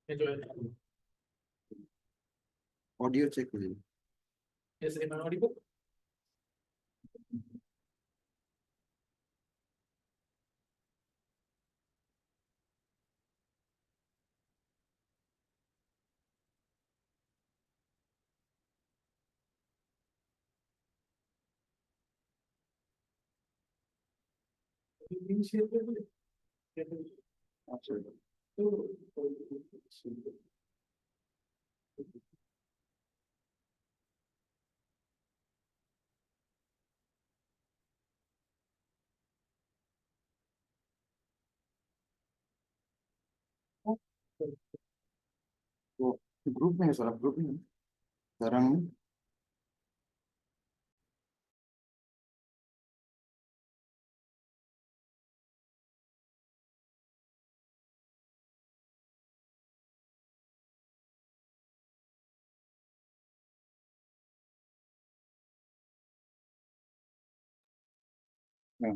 ये जो है ऑडियो चेक करिए। जैसे मैं ऑडियो शेयर कर दूं अच्छा, तो तो ग्रुप में है सर, आप ग्रुप में तरंग में। हाँ,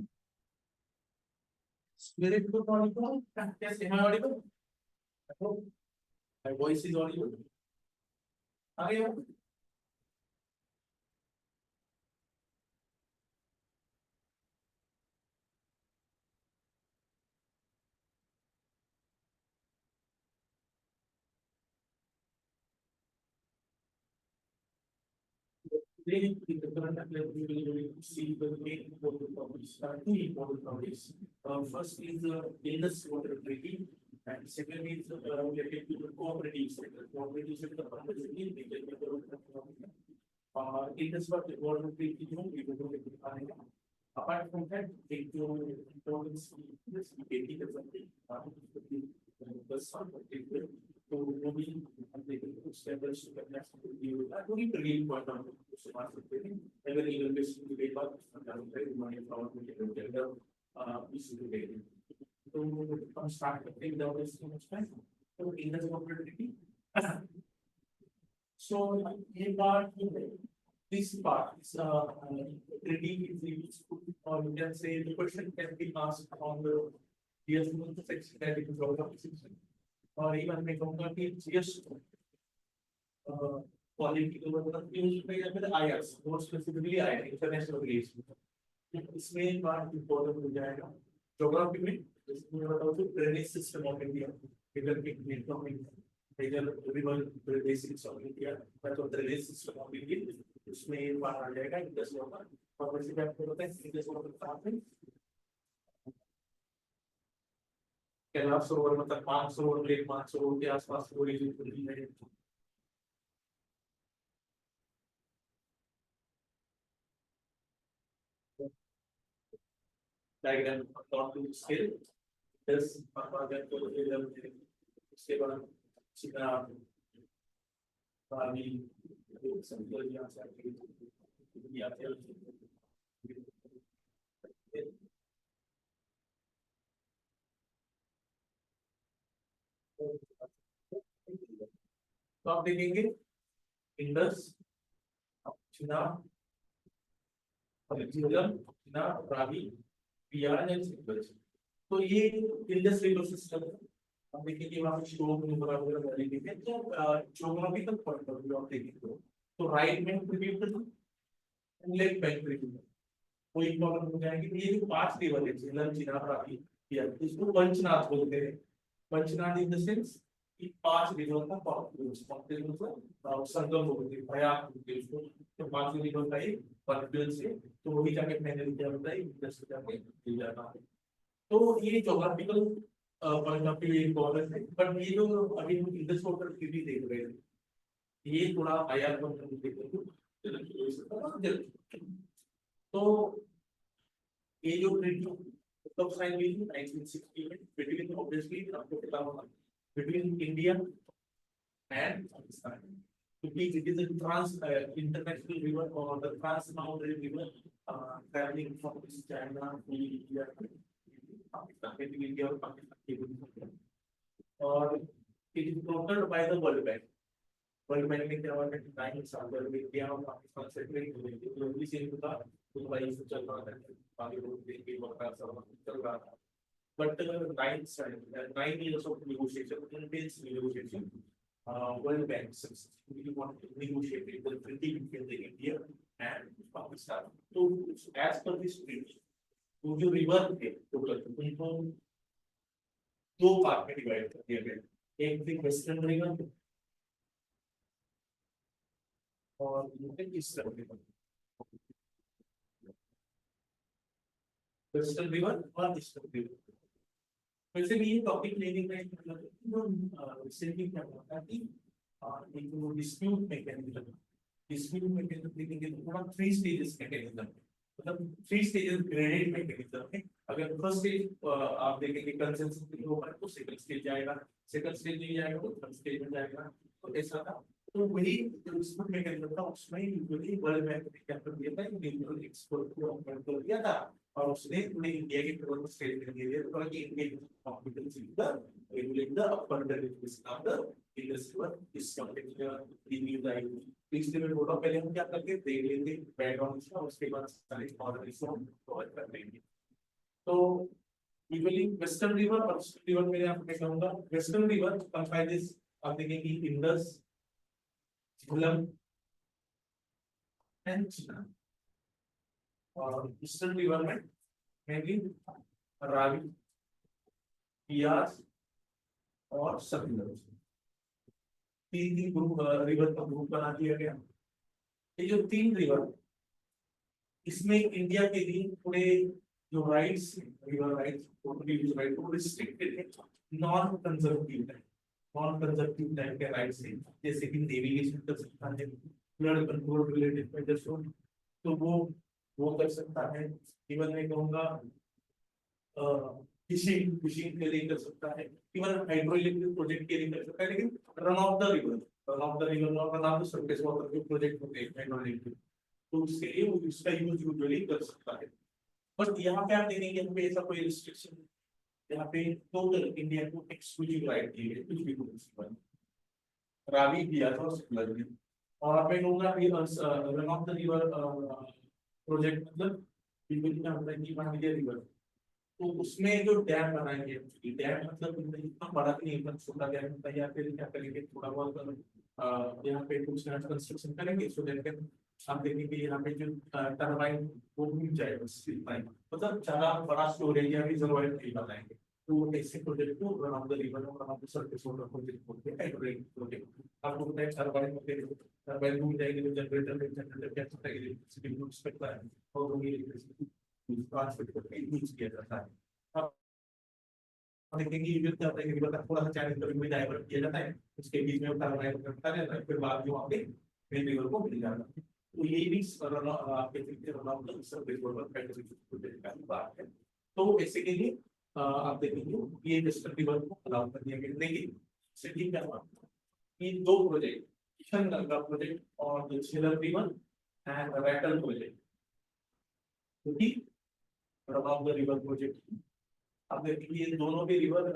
मेरे को ऑडियो कैसे मैं audio my voice is audio आ गया Really, the current available will see the main important topics, two important topics. First is the Indus Water Treaty, and second is related to the cooperative sector. Cooperative sector Indus Water Treaty, we will look at apart from that, the important is something. First one, तो वो भी हम देखेंगे stable पूरी training point हम उससे मार सकते हैं अगर इवैल्यूएशन की बात करते हैं हमारे फ्लावर में जनरल इस रिलेटेड तो हम स्टार्ट करते हैं विदाउट वेस्टिंग मच टाइम तो इंडस ऑपरेटिविटी सो ये part this part is reading is useful or you can say the question can be asked on the DS1 section that is geography section और even मैं कहूँगा कि GS quality के मतलब use में या फिर IRS more specifically IR international relation इसमें बात इंपॉर्टेंट हो जाएगा ज्योग्राफी में जैसे मैं बताऊँ तो drainage system of India river के नेटवर्क में major river basics of India तो ड्रेनेज सिस्टम ऑफ इंडिया उसमें ये बात आ जाएगा इंडस वाटर और वैसे भी आपको पता है इंडस वाटर साथ में कैलाश सरोवर मतलब 500 लेक 500 के आसपास पूरी है डायग्राम नॉट टू स्केल दस अगर तो उसके बाद सीधा पानी संकल यहाँ से आते हैं तो आप देखेंगे इंडस चिनाब रावी बियान एंड सिक्वेंस तो ये इंडस रिवर सिस्टम हम देखेंगे वहां पे श्लोक नुब्रा वगैरह वाली देखें तो ज्योग्राफिकल पॉइंट ऑफ व्यू आप देखेंगे तो राइट में ट्रिब्यूटरी लेफ्ट बैंक ट्रिब्यूटरी वो इम्पोर्टेंट हो जाएंगे ये जो पांच रिवर है झेलम चिनाब रावी बियान इसको पंचनाद बोलते हैं पंचनाद इन द सेंस कि पांच रिवर का कॉन्फ्लुएंस मतलब संगम होते हैं प्रयाग होते हैं उसको तो पांच रिवर का एक कॉन्फ्लुएंस है तो वही जाके मैंने क्या होता है इंडस जाके मिल जाता है तो ये geographical point of view important है बट ये जो अभी हम इंडस वाटर ट्रीटी देख रहे हैं ये थोड़ा आईआर पॉइंट ऑफ व्यू देखेंगे तो ये जो ट्रीटी कब साइन हुई थी 1960 में बिटवीन ऑब्वियसली आपको पता होगा बिटवीन इंडिया एंड पाकिस्तान क्योंकि it is a trans international river और the trans boundary river travelling from China to India Pakistan के इंडिया और पाकिस्तान के बीच और it is protected by the World Bank ने क्या हुआ कि 9 साल पहले इंडिया और पाकिस्तान से ट्रेड हुई थी ग्लोबली से होता तो भाई से चल रहा था पानी रोड के वर्कर सब चल रहा था but 9 years of negotiation, intense negotiation, World Bank successfully want to negotiate the treaty between the India and Pakistan. So as per this treaty, वो जो रिवर थे टोटल उनको दो पार्ट में डिवाइड कर दिया गया, एक थी वेस्टर्न रिवर और ईस्टर्न रिवर, वेस्टर्न रिवर और ईस्टर्न रिवर। वैसे भी ये टॉपिक लेने का एक मतलब रिसेंटली क्या हुआ था कि एक वो डिस्प्यूट मैकेनिज्म देखेंगे तो थोड़ा 3 स्टेजेस मैकेनिज्म, मतलब 3 स्टेजेस ग्रेडेड मैकेनिज्म है। अगर फर्स्ट स्टेज आप देखेंगे कंसेंसस नहीं होगा तो सेकंड स्टेज जाएगा, सेकंड स्टेज नहीं जाएगा तो थर्ड स्टेज में जाएगा, तो ऐसा था। तो वही जो डिस्प्यूट मैकेनिज्म था उसमें यूजुअली वर्ल्ड बैंक ने क्या कर दिया था, इंडिविजुअल एक्सपोर्ट को अपॉइंट कर दिया था और उसने पूरे इंडिया के प्रोडक्ट स्टेट में दिया था कि Indian competency the regulate the upper territories of the industry इस कॉन्टेक्स्ट में रिव्यू आएगी। पिछले में थोड़ा पहले हम क्या करके देख लेंगे बैकग्राउंड का, उसके बाद सारे और रिसोर्स कवर कर लेंगे। तो यूजुअली वेस्टर्न रिवर और ईस्टर्न रिवर में आपको मैं कहूंगा वेस्टर्न रिवर कंप्राइजेस, आप देखेंगे इंडस, झेलम एंड चिनाब, और ईस्टर्न रिवर में मेनली रावी, बियास और सतलुज, तीन ग्रुप रिवर का ग्रुप बना दिया गया। ये जो 3 रिवर, इसमें इंडिया के लिए थोड़े जो राइट्स रिवर राइट्स राइट को रिस्ट्रिक्टेड है, नॉन कंजर्वेटिव टाइप के राइट्स हैं, जैसे कि नेविगेशन कर सकता है, फ्लड कंट्रोल रिलेटेड मेजर्स हो तो वो कर सकता है। इवन मैं कहूँगा फिशिंग के लिए कर सकता है, इवन हाइड्रो इलेक्ट्रिक प्रोजेक्ट के लिए कर सकता है। लेकिन रन ऑफ द रिवर और run of the surface water जो प्रोजेक्ट होते हैं हाइड्रो इलेक्ट्रिक, तो उसके लिए वो इसका यूज यूजुअली कर सकता है। बट यहाँ पे आप देखेंगे यहाँ पे ऐसा कोई रिस्ट्रिक्शन, यहाँ पे टोटल इंडिया को एक्सक्लूसिव राइट दी है कुछ भी प्रोजेक्ट, रावी दिया था और सतलज ने। और आप मैं कहूँगा run of the river project मतलब रिवर, तो उसमें जो डैम बनाएंगे, डैम मतलब इतना बड़ा नहीं, एकदम छोटा डैम होता है, या फिर क्या करेंगे थोड़ा बहुत यहाँ पे कुछ कंस्ट्रक्शन करेंगे सो दैट आप देखेंगे यहाँ पे जो टरबाइन वो घूम जाएगा स्ट्रीट लाइन, मतलब ज्यादा बड़ा स्टोरेज या रिजर्वायर नहीं बनाएंगे। तो ऐसे प्रोजेक्ट को रन ऑफ द रिवर और run of the surface water project बोलते हैं, हाइड्रोलिक प्रोजेक्ट। आपको पता है टरबाइन में टरबाइन घूम जाएंगे तो जनरेटर क्या होता है, इलेक्ट्रिसिटी यूज करता है और वो इलेक्ट्रिसिटी ट्रांसफर करके यूज किया जाता है। देखेंगे यूज क्या होता है कि रिवर थोड़ा सा चैनल कभी भी डाइवर्ट किया जाता है, उसके बीच में टरबाइन करता रहता है, फिर बाद में वहाँ पे मेन रिवर को मिल जाता है। तो ये भी आपके run of the surface water project का बात है। तो बेसिकली आप देखेंगे ये वेस्टर्न रिवर को अलाउ कर दिया गया। लेकिन सिटी क्या हुआ कि 2 प्रोजेक्ट, किशन गंगा प्रोजेक्ट और Jhelum river and Ratle project, क्योंकि run of the river project अब देखेंगे ये दोनों भी रिवर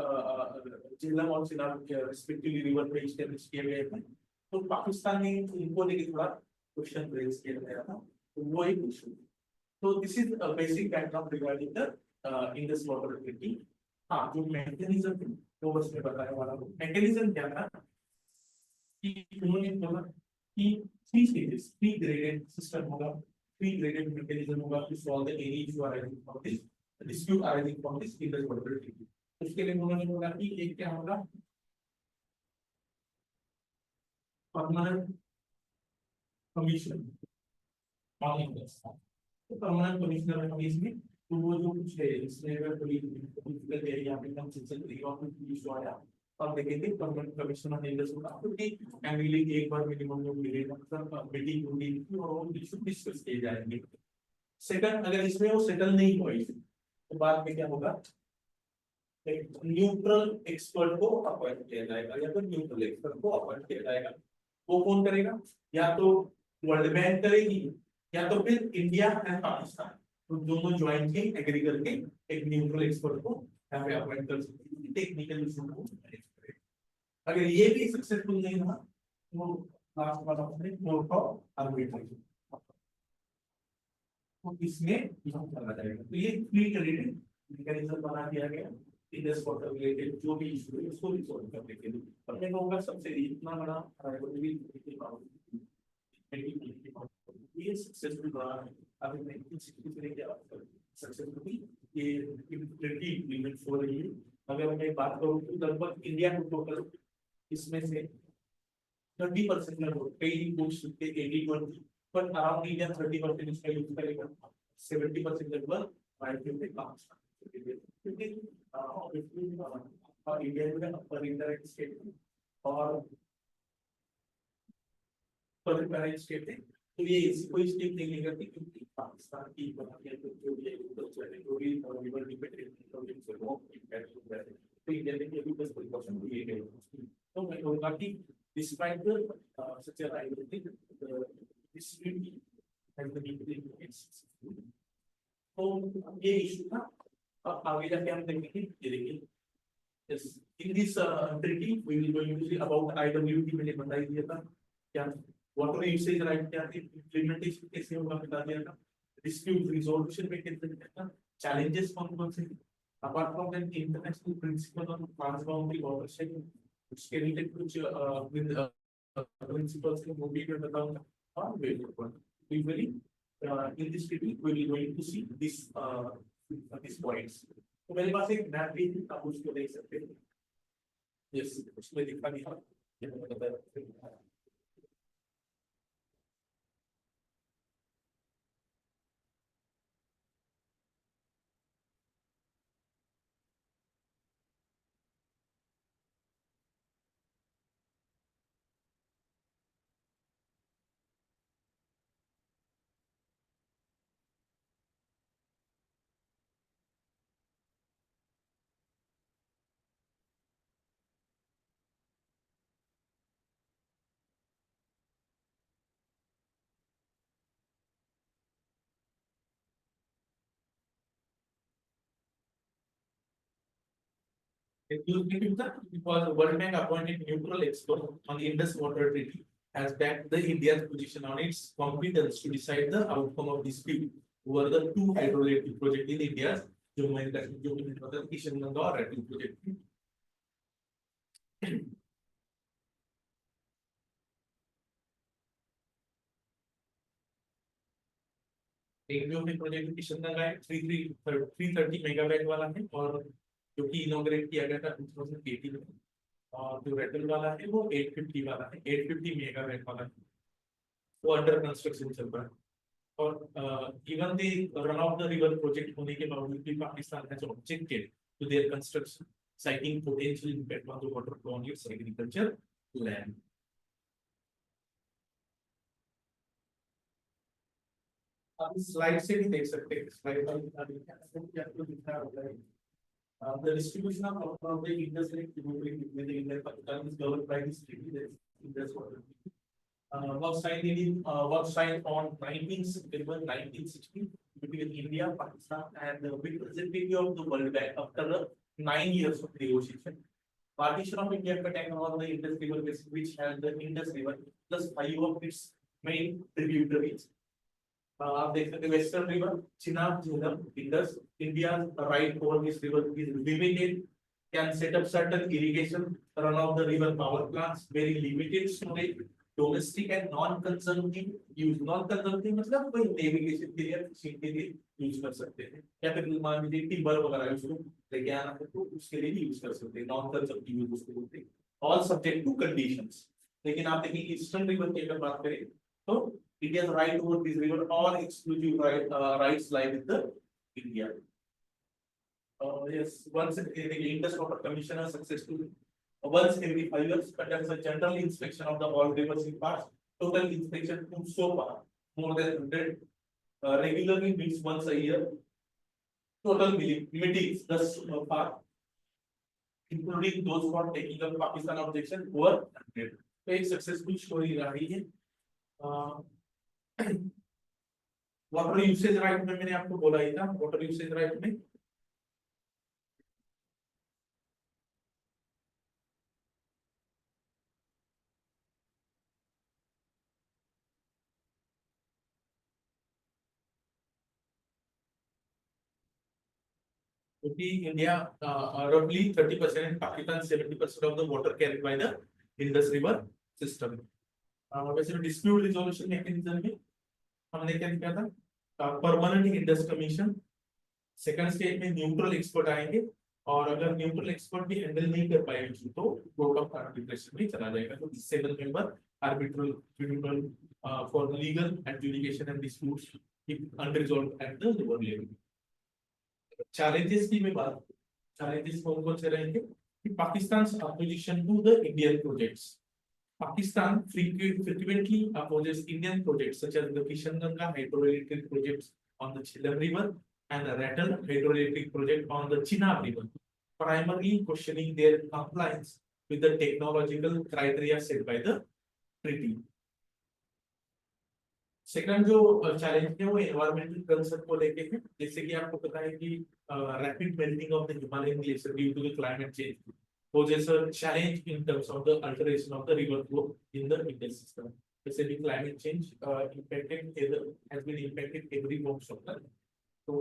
झेलम और चिनाब रिस्पेक्टिवली रिवर पे एस्टैब्लिश किए गए थे। तो पाकिस्तान ने इनको लेकर थोड़ा क्वेश्चन रेज किया गया था, तो वो एक इशू। तो this is basic background regarding the Indus water treaty. हाँ, जो मैकेनिज्म है वो बस मैं बताने वाला हूँ। मैकेनिज्म क्या था कि उन्होंने बोला कि 3 स्टेजेस 3 ग्रेडेड सिस्टम होगा, 3 ग्रेडेड मैकेनिज्म होगा to solve the any issue arising from this dispute arising from this Indus Water Treaty। उसके लिए उन्होंने बोला कि एक क्या होगा, परमानेंट कमीशन ऑन इंडस। तो परमानेंट कमिश्नर है इसमें, तो वो जो कुछ है इसमें अगर कोई दिक्कत है या फिर हम चल रही और कुछ इशू आया तो आप देखेंगे परमानेंट कमिशन ऑन इंडस होगा, क्योंकि एनुअली एक बार मिनिमम लोग मिलेगा, मतलब मीटिंग होगी और वो इशू डिस्कस किए जाएंगे। सेकंड, अगर इसमें वो सेटल नहीं हुआ इशू तो बाद में क्या होगा, एक न्यूट्रल एक्सपर्ट को अपॉइंट किया जाएगा या फिर न्यूट्रल एक्सपर्ट को अपॉइंट किया जाएगा। वो कौन करेगा, या तो वर्ल्ड बैंक करेगी या तो फिर इंडिया एंड पाकिस्तान, तो दोनों ज्वाइंटली एग्री करके एक न्यूट्रल एक्सपर्ट को यहाँ पे अपॉइंट कर सकती है, टेक्निकल इशू को मैनेज करेगा। अगर ये भी सक्सेसफुल नहीं हुआ तो लास्ट बार अपने कोर्ट ऑफ आर्बिट्रेशन, तो इसमें करना जाएगा। तो ये 3 ग्रेडेड मैकेनिज्म बना दिया गया। इंडस वाटर रिलेटेड जो भी इशू है उसको रिजॉल्व करने के लिए। और मैं कहूँगा सबसे इतना बड़ा ये सक्सेसफुल रहा है। अभी 1960 से लेके अब तक सक्सेसफुली ये ट्रिटी इम्प्लीमेंट हो रही है। अगर मैं बात करूँ तो लगभग इंडिया को टोटल इसमें से 30% लगभग कई बुक्स के 80-20 पर अराउंड इंडिया 30% इसका यूज करेगा। 70% लगभग बायोफ्यूल पे काम करेगा। क्योंकि इंडिया में अपर इंडायरेक्ट स्टेट और फॉरेन स्टेट है, तो ये कोई स्टेट नहीं लेगा क्योंकि पाकिस्तान की जो भी जो भी रिवर डिपेंडेंट से वो इम्पैक्ट हो रहा है। तो इंडिया ने अभी बस प्रिकॉशन लिए गए। तो मैं कहूँगा कि despite the such a I think this will be has been implemented. तो ये इशू था। अब आगे जाके हम देखेंगे ये देखिए yes in this treaty we will going to see about IWT मैंने बता ही दिया था क्या वाटर यूसेज राइट क्या थी, इम्प्लीमेंटेशन कैसे होगा बता दिया था, डिस्प्यूट रिजोल्यूशन में कैसे करना, चैलेंजेस कौन कौन से, apart from that international principle on transboundary water sharing उसके रिलेटेड कुछ प्रिंसिपल्स के वो भी मैं बताऊंगा। और usually in this treaty we will going to see these points। तो मेरे पास एक मैप भी है, आप उसको देख सकते हैं। यस उसमें दिखा नहीं है ये मैं बता रहा हूं। Because World Bank appointed neutral expert on the Indus Water Treaty has backed the India's position on its competence to decide the outcome of dispute over the two hydroelectric projects in India's Jammu and Kashmir, Kishan Ganga और Raipur project। एक जो भी project Kishan Ganga है 330 megawatt वाला है और जो कि इनॉग्रेट किया गया था 2018 में। और जो रेटल वाला है वो 850 वाला है, 850 मेगावाट वाला है, वो अंडर कंस्ट्रक्शन चल रहा है। और even the run of the river project होने के बावजूद भी Pakistan has objected to their construction citing potential impact on the water flow on its agriculture land। आप इस स्लाइड से भी देख सकते हैं, स्लाइड क्या कुछ दिख रहा होगा। The distribution of the Indus Lake with the Indian Pakistan is governed by this treaty, that is Indus Water Treaty, was signed on 19 September 1960 between India, Pakistan, and the representative of the World Bank after 9 years of negotiation. Partition of India contained all the Indus River basin, which has the Indus River plus 5 of its main tributaries। आप देख सकते हैं western river Chenab Jhelum Indus India right over this river is limited, can set up certain irrigation run of the river power plants, very limited storage, domestic and non-consumptive use। non-consumptive मतलब कोई navigation के लिए fishing के लिए use कर सकते हैं, या फिर मान लीजिए टिम्बर वगैरह उसको लेके आना है तो उसके लिए भी यूज कर सकते हैं, नॉन-कंजम्पटिव यूज उसको बोलते हैं, ऑल सब्जेक्ट टू कंडीशंस। लेकिन आप देखिए ईस्टर्न रिवर की अगर बात करें तो India's right over this river, all exclusive rights lie with the India। Yes, once the Indus Water Commissioner successfully once every 5 years conducts a general inspection of the all rivers in parts। Total inspection to so far more than 100, regularly meets once a year। Total meetings thus far, including those for taking up Pakistan objection, were 100। तो एक successful story रही है। Water usage right में मैंने आपको बोला ही था, water usage right में क्योंकि India roughly 30% and Pakistan 70% of the water carried by the Indus River system. वैसे डिस्प्यूट रिजोल्यूशन मैकेनिज्म में हमने क्या किया था, permanent Indus commission, second stage में न्यूट्रल एक्सपर्ट आएंगे, और अगर न्यूट्रल एक्सपर्ट भी हैंडल नहीं कर पाए इशू तो कोर्ट ऑफ आर्बिट्रेशन में चला जाएगा। तो 7 member arbitral tribunal for legal adjudication and disputes if unresolved at the lower level. Challenges की मैं बात, चैलेंजेस कौन कौन से रहेंगे कि Pakistan opposition to the Indian projects. Pakistan frequently opposes Indian projects such as the Kishanganga hydroelectric projects on the Jhelum River and the Ratle hydroelectric project on the Chenab River, primarily questioning their compliance with the technological criteria set by the treaty. Second जो challenge है वो environmental concern को लेके है। जैसे कि आपको पता है कि rapid melting of the Himalayan glacier due to the climate change poses a challenge in terms of the alteration of the river flow in the Indian system. Basically, climate change has been impacted every form of the. तो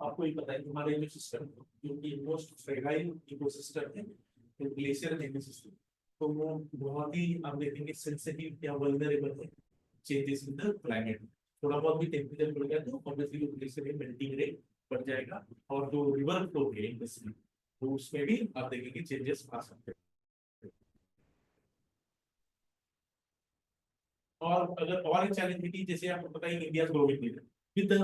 आपको ये पता है हमारे जो system जो कि most fragile ecosystem है, तो ग्लेशियर है सिस्टम, तो वो बहुत ही आप देखेंगे सेंसिटिव या वल्नरेबल है चेंजेस इन द क्लाइमेट। थोड़ा बहुत भी टेम्परेचर बढ़ गया तो ऑब्वियसली ग्लेशियर में मेल्टिंग रेट बढ़ जाएगा, और जो रिवर फ्लो है इंडस्ट्री तो उसमें भी आप देखेंगे चेंजेस आ सकते हैं। और अगर और एक चैलेंज है कि जैसे आपको पता है India growing with the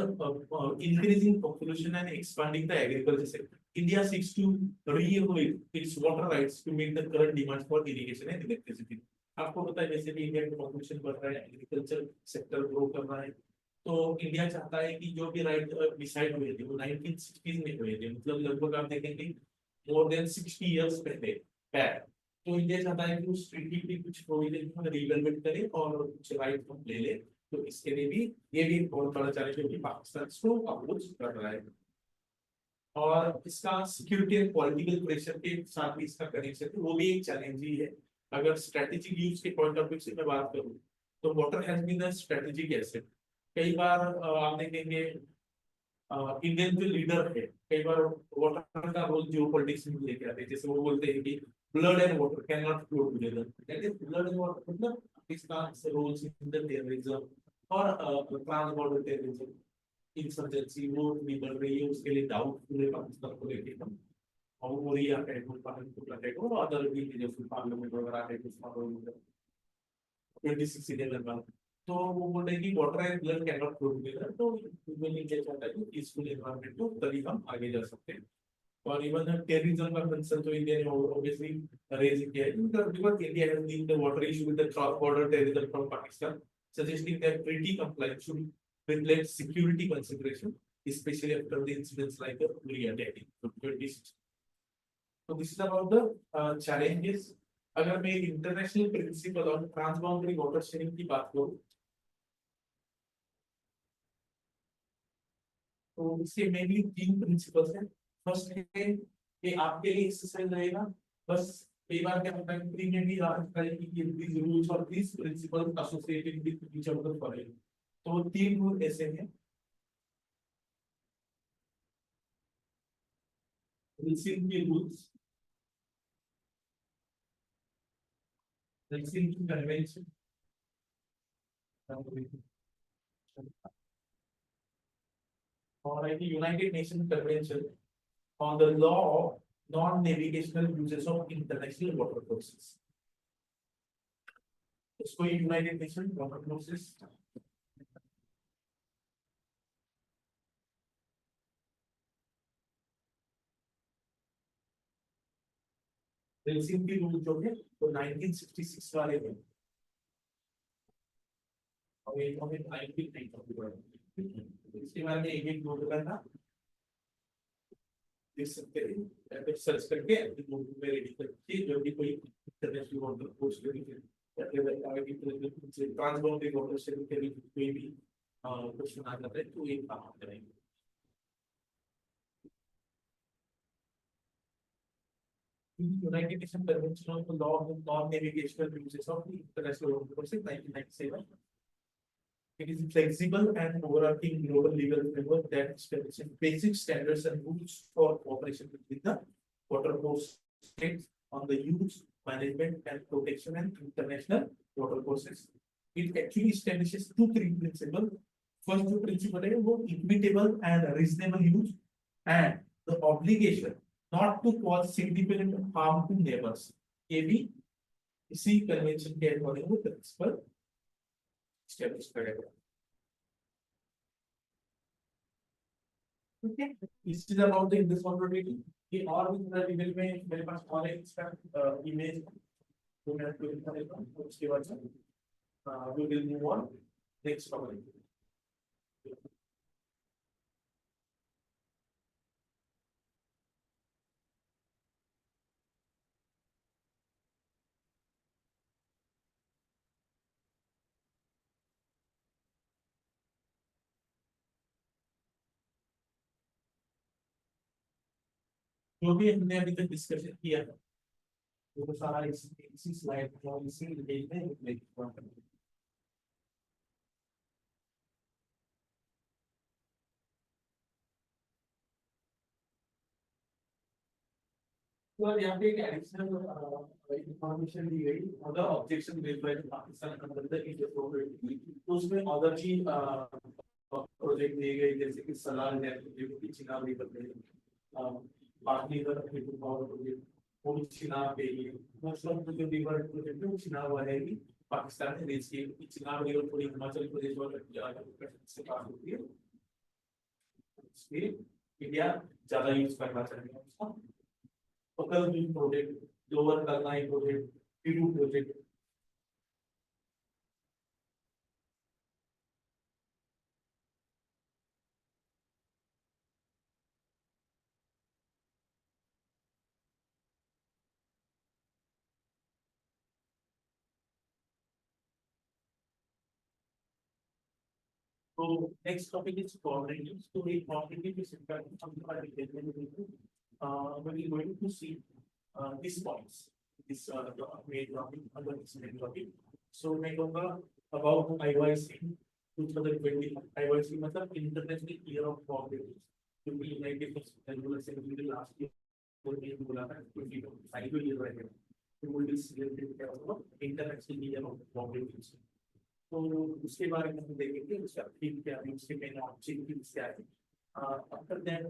increasing population and expanding the agriculture sector, India seeks to re-evaluate its water rights to meet the current demands for irrigation and electricity. आपको पता है जैसे भी इंडिया का पॉपुलेशन बढ़ रहा है, एग्रीकल्चर सेक्टर ग्रो कर रहा है, तो इंडिया चाहता है कि जो भी राइट डिसाइड हुए थे वो 1960s में हुए थे, मतलब लगभग आप देखेंगे मोर देन 60 इयर्स पहले बैक। तो इंडिया चाहता है कि उस ट्रीटी की कुछ प्रोविजन रिवेलमेंट करे और कुछ राइट हम ले ले। तो इसके लिए भी ये भी बहुत बड़ा चैलेंज है कि पाकिस्तान इसको अप्रोच कर रहा है। और इसका सिक्योरिटी एंड पॉलिटिकल प्रेशर के साथ भी इसका कनेक्शन है, वो भी एक चैलेंज ही है। अगर स्ट्रेटेजिक यूज के पॉइंट ऑफ व्यू से मैं बात करूं तो water has been a strategic asset. कई बार आप देखेंगे इंडियन जो लीडर है कई बार वाटर का रोल जियो पॉलिटिक्स में लेके आते हैं। जैसे वो बोलते हैं कि blood and water can not flow together, that is blood and water मतलब Pakistan roles in the terrorism और ट्रांस बॉर्डर टेररिज्म इंसर्जेंसी वो भी बढ़ रही है, उसके लिए डाउट पूरे पाकिस्तान को लेके हम और वो रिया है वो पाकिस्तान को और अदर भी जैसे पार्लियामेंट वगैरह है उसका रोल 26 इलेवन का। तो वो बोल रहे हैं कि water and blood can not flow together, तो मैं नहीं कह चाहता कि पीसफुल एनवायरनमेंट तो तभी हम आगे जा सकते हैं। और इवन टेररिज्म का कंसर्न तो इंडिया ने ऑब्वियसली रेज किया है because India has been the water issue with the cross border terrorism from Pakistan, suggesting that treaty compliance should reflect security consideration, especially after the incidents like the Uri attack in 2016. So this is about the challenges. अगर मैं international principal और ट्रांसबाउंडरी water sharing की बात करूं तो इसके mainly 3 principles हैं। First है कि आपके लिए एक्सरसाइज रहेगा, बस कई बार क्या होता है प्री में भी आप करेंगे कि these rules और these principles associated with each of the following। तो 3 रूल ऐसे हैं। Helsinki rules, Helsinki convention और है United nation convention on the law of non-navigational uses of international water courses. इसको United nation water courses Helsinki rule जो है तो 1966 वाले हैं और ये हमें 1990 इसके बारे में एक नोट करना देख सकते हैं। फिर सर्च करके नोट में रेडी करके जो भी कोई इंटरनेशनल वाटर कोर्स लेके या फिर आगे की ट्रांसबाउंडरी वाटर शेयरिंग के लिए कोई भी क्वेश्चन आ जाता है तो ये काम करेंगे। United Nations Convention on the Law of Non-Navigational Uses of the International Water Courses 1997 It is flexible and overarching global legal framework that establishes basic standards and rules for cooperation between the water course states on the use, management, and protection and international water courses. It actually establishes two, three principles. First two principle है वो equitable and reasonable use and the obligation not to cause significant harm to neighbors. ये भी इसी convention के according वो principal establish करेगा. Okay, this is about the indispensability. ये और भी थोड़ा डिटेल में मेरे पास और एक इसका इमेज तो मैं आपको दिखा देता हूँ. उसके बाद से we will move on next topic. जो भी हमने अभी तक डिस्कशन किया है वो सारा इसी स्लाइड और इसी इमेज में रिफ्लेक्ट हुआ है. तो यहाँ पे एक एडिशनल इंफॉर्मेशन दी गई other objection raised bye Pakistan under the India. तो उसमें अदर जी प्रोजेक्ट दिए गए जैसे कि सलाल नेशनल चिनाब रिवर पे पाटनी का पावर प्रोजेक्ट वो चिनाब पे ही मोस्ट ऑफ द जो रिवर प्रोजेक्ट है वो चिनाब वाले ही पाकिस्तान ने रेज किए. चिनाब रिवर पूरी हिमाचल प्रदेश और से पास होती है. इसलिए इंडिया ज्यादा यूज करना चाहिए उसका. Total project, Lower Karnai project, Pidu project. So next topic is cooperatives. So the cooperative is in fact something like when we're going to see these points, this main topic under this main topic. So मैं कहूँगा about IYC 2020. IYC मतलब International Year of Cooperatives. क्योंकि United Nations assembly last year को ये बोला था 2025 year रहेगा. तो वो इस इंटरनेशनल ईयर ऑफ कॉपरेटिव्स. तो उसके बारे में हम देखेंगे उसका थीम क्या है, उसके मेन ऑब्जेक्टिव्स क्या है. After that,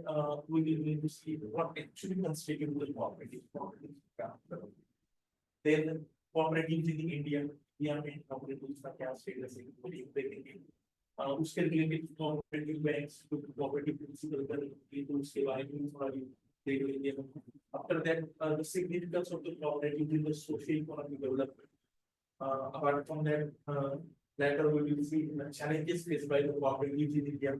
we will need to see what actually constitutes the cooperative. Then cooperatives in India, India में cooperatives का क्या status है वो देखेंगे. उसके related cooperative banks, cooperative principle करेंगे तो उसके बारे में थोड़ा देख लेंगे. After that, the significance of the cooperative in the socio-economic development. Apart from that, later we will see the challenges faced by the cooperatives in India.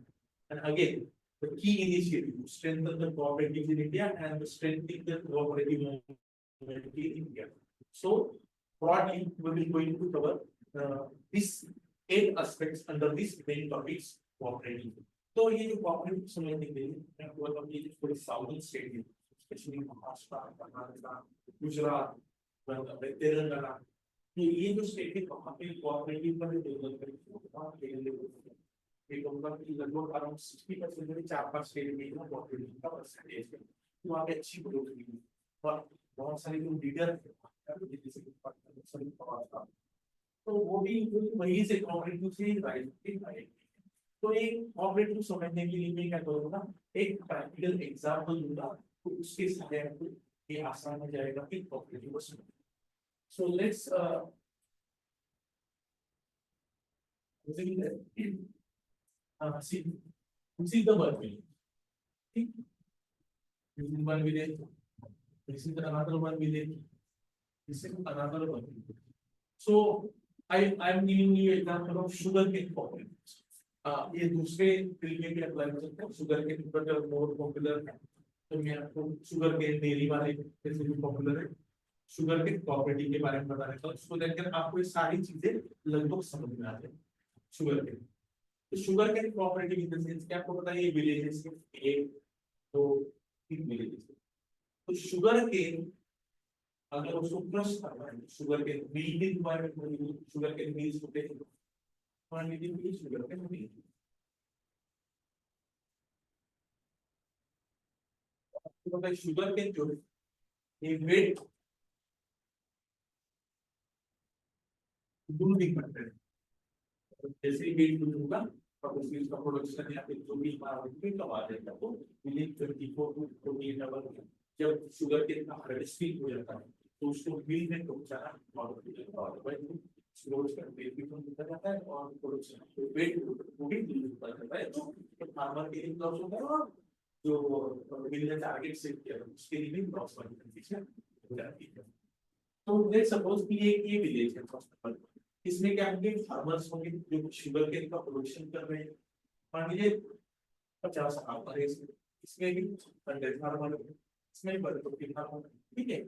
And again, the key initiative to strengthen the cooperatives in India and strengthening the cooperative movement in India. So, broadly, we will going to cover these 8 aspects under these main topics cooperative. So, ये जो cooperative समझने के लिए मैं आपको बताऊँ ये थोड़ी साउथर्न स्टेट है, especially महाराष्ट्र, कर्नाटक, गुजरात, तेलंगाना. तो ये जो स्टेट है वहाँ पे कोऑपरेटिव का जो डेवलपमेंट है वहाँ पे एक होगा कि लगभग अराउंड 60% में 4-5 स्टेट में ना कोऑपरेटिव का परसेंटेज है. तो वहाँ पे अच्छी ग्रोथ हुई है और बहुत सारे जो लीडर हैं जैसे कि सभी पवार, तो वो भी वहीं से कोऑपरेटिव से राइज आए. तो एक कोऑपरेटिव समझने के लिए मैं क्या करूँगा, एक प्रैक्टिकल एग्जांपल दूंगा तो उसके सहायक से ये आसान हो जाएगा कि कोऑपरेटिव को समझना. So let's see the word meaning. This is one village. This is another one village. This is another one. So I am giving you example of sugarcane cooperatives. ये दूसरे तरीके के अप्लाई कर सकते हैं. Sugarcane better more popular है. तो मैं आपको sugarcane डेयरी वाले जैसे भी popular है. शुगर के कोऑपरेटिव के बारे में बता देता हूँ. सो दैट आपको ये सारी चीजें लगभग समझ में आ जाए. शुगर के तो शुगर के कोऑपरेटिव इन द सेंस कि आपको पता है ये विलेजेस के 1-2-3 विलेजेस. तो शुगर के अगर उसको क्रश करना है शुगर के मिल के बारे में शुगर के मिल्स होते हैं मान लीजिए कि शुगर के नहीं, आपको पता है शुगर के जो ये वेट दूध डिपेंड है, जैसे ही वेट लूज होगा और उसी उसका प्रोडक्शन या फिर जो भी हमारा कम आ जाएगा, तो मिलिक 24 टू 48 आवर जब शुगर के इतना स्पीड हो जाता है तो उसको मिल में पहुंचाना बहुत रोज का वेट भी कम होता जाता है और प्रोडक्शन वेट वो भी रिड्यूस होता जाता है, तो फार्मर के लिए लॉस होता है और जो मिल ने टारगेट सेट किया है उसके लिए भी लॉस हो जाती है। तो लेट्स सपोज कि ये विलेज है फर्स्ट ऑफ ऑल, इसमें क्या होंगे फार्मर्स होंगे जो शुगर केन का प्रोडक्शन कर रहे हैं, मान लीजिए 50 फार्मर है इसमें भी 100 फार्मर है, इसमें भी 50 फार्मर, ठीक है।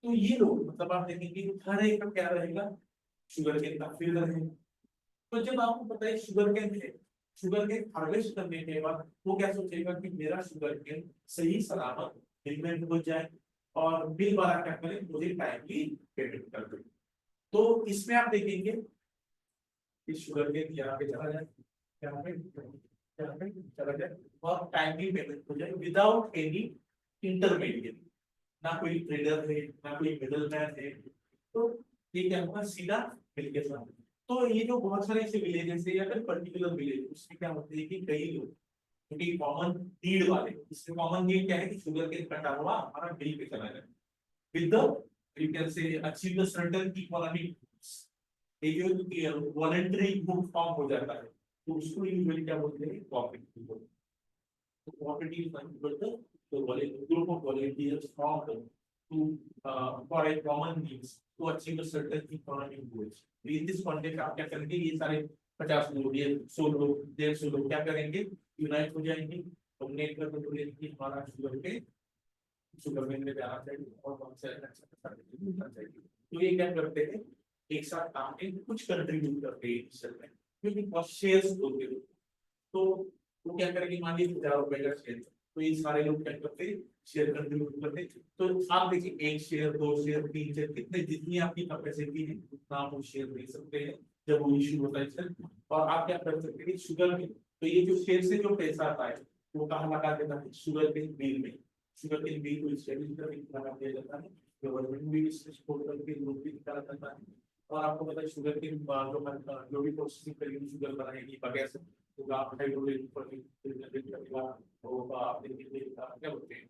तो ये लोग मतलब आप देखेंगे हर एक का क्या रहेगा, शुगर केन का फील्ड रहेगा। तो जब आपको पता है शुगर केन है, शुगर केन हार्वेस्ट करने के बाद वो क्या सोचेगा कि मेरा शुगर केन सही सलामत मिल में पहुंच जाए और बिल वाला क्या करे मुझे टाइमली पेमेंट कर दे। तो इसमें आप देखेंगे कि शुगर केन यहाँ पे चला जाए, यहाँ पे चला जाए और टाइमली पेमेंट हो जाए विदाउट एनी इंटरमीडिएट, ना कोई ट्रेडर है ना कोई मिडल मैन है, तो ये क्या होगा सीधा बिल के साथ। तो ये जो बहुत सारे ऐसे विलेजेस है या फिर पर्टिकुलर विलेज उसमें क्या होता है कि कई लोग क्योंकि कॉमन नीड वाले, इसमें कॉमन नीड क्या है कि शुगर केन कटा हुआ हमारा बिल पे चला जाए with the you can say achieve the certain economic ये जो वॉलंटरी ग्रुप फॉर्म हो जाता है तो उसको यूजुअली क्या बोलते हैं कोऑपरेटिव। तो कोऑपरेटिव मतलब the group of volunteers formed to for a common needs to achieve a certain economic goals। in this context आप क्या करेंगे ये सारे 50 लोग ये 100 लोग 150 लोग क्या करेंगे यूनाइट हो जाएंगे, डोनेट कर बोलेंगे कि हमारा शुगर पे शुगर मिल में जाना चाहिए और कौन से चाहिए। तो ये क्या करते हैं एक साथ काम में कुछ कंट्रीब्यूट करते हैं इनिशियल में क्योंकि बहुत शेयर्स होते हैं, तो वो क्या करेंगे मान लीजिए 1000 रुपए का शेयर, तो ये सारे लोग क्या करते हैं शेयर कंट्रीब्यूट करते हैं। तो आप देखिए 1 शेयर 2 शेयर 3 शेयर कितने जितनी आपकी कैपेसिटी है उतना आप वो शेयर दे सकते हैं जब वो इशू होता है। और आप क्या कर सकते हैं शुगर में, तो ये जो शेयर से जो पैसा आता है वो कहाँ लगा देता है शुगर के बिल में, शुगर के बिल को स्टेबल करके लगा दिया जाता है, गवर्नमेंट भी इससे सपोर्ट करके लोग भी निकाला जाता है। और आपको पता है शुगर के जो भी प्रोसेसिंग करेगी शुगर बनाएगी वगैरह से तो आप हाइड्रोलिक क्या बोलते हैं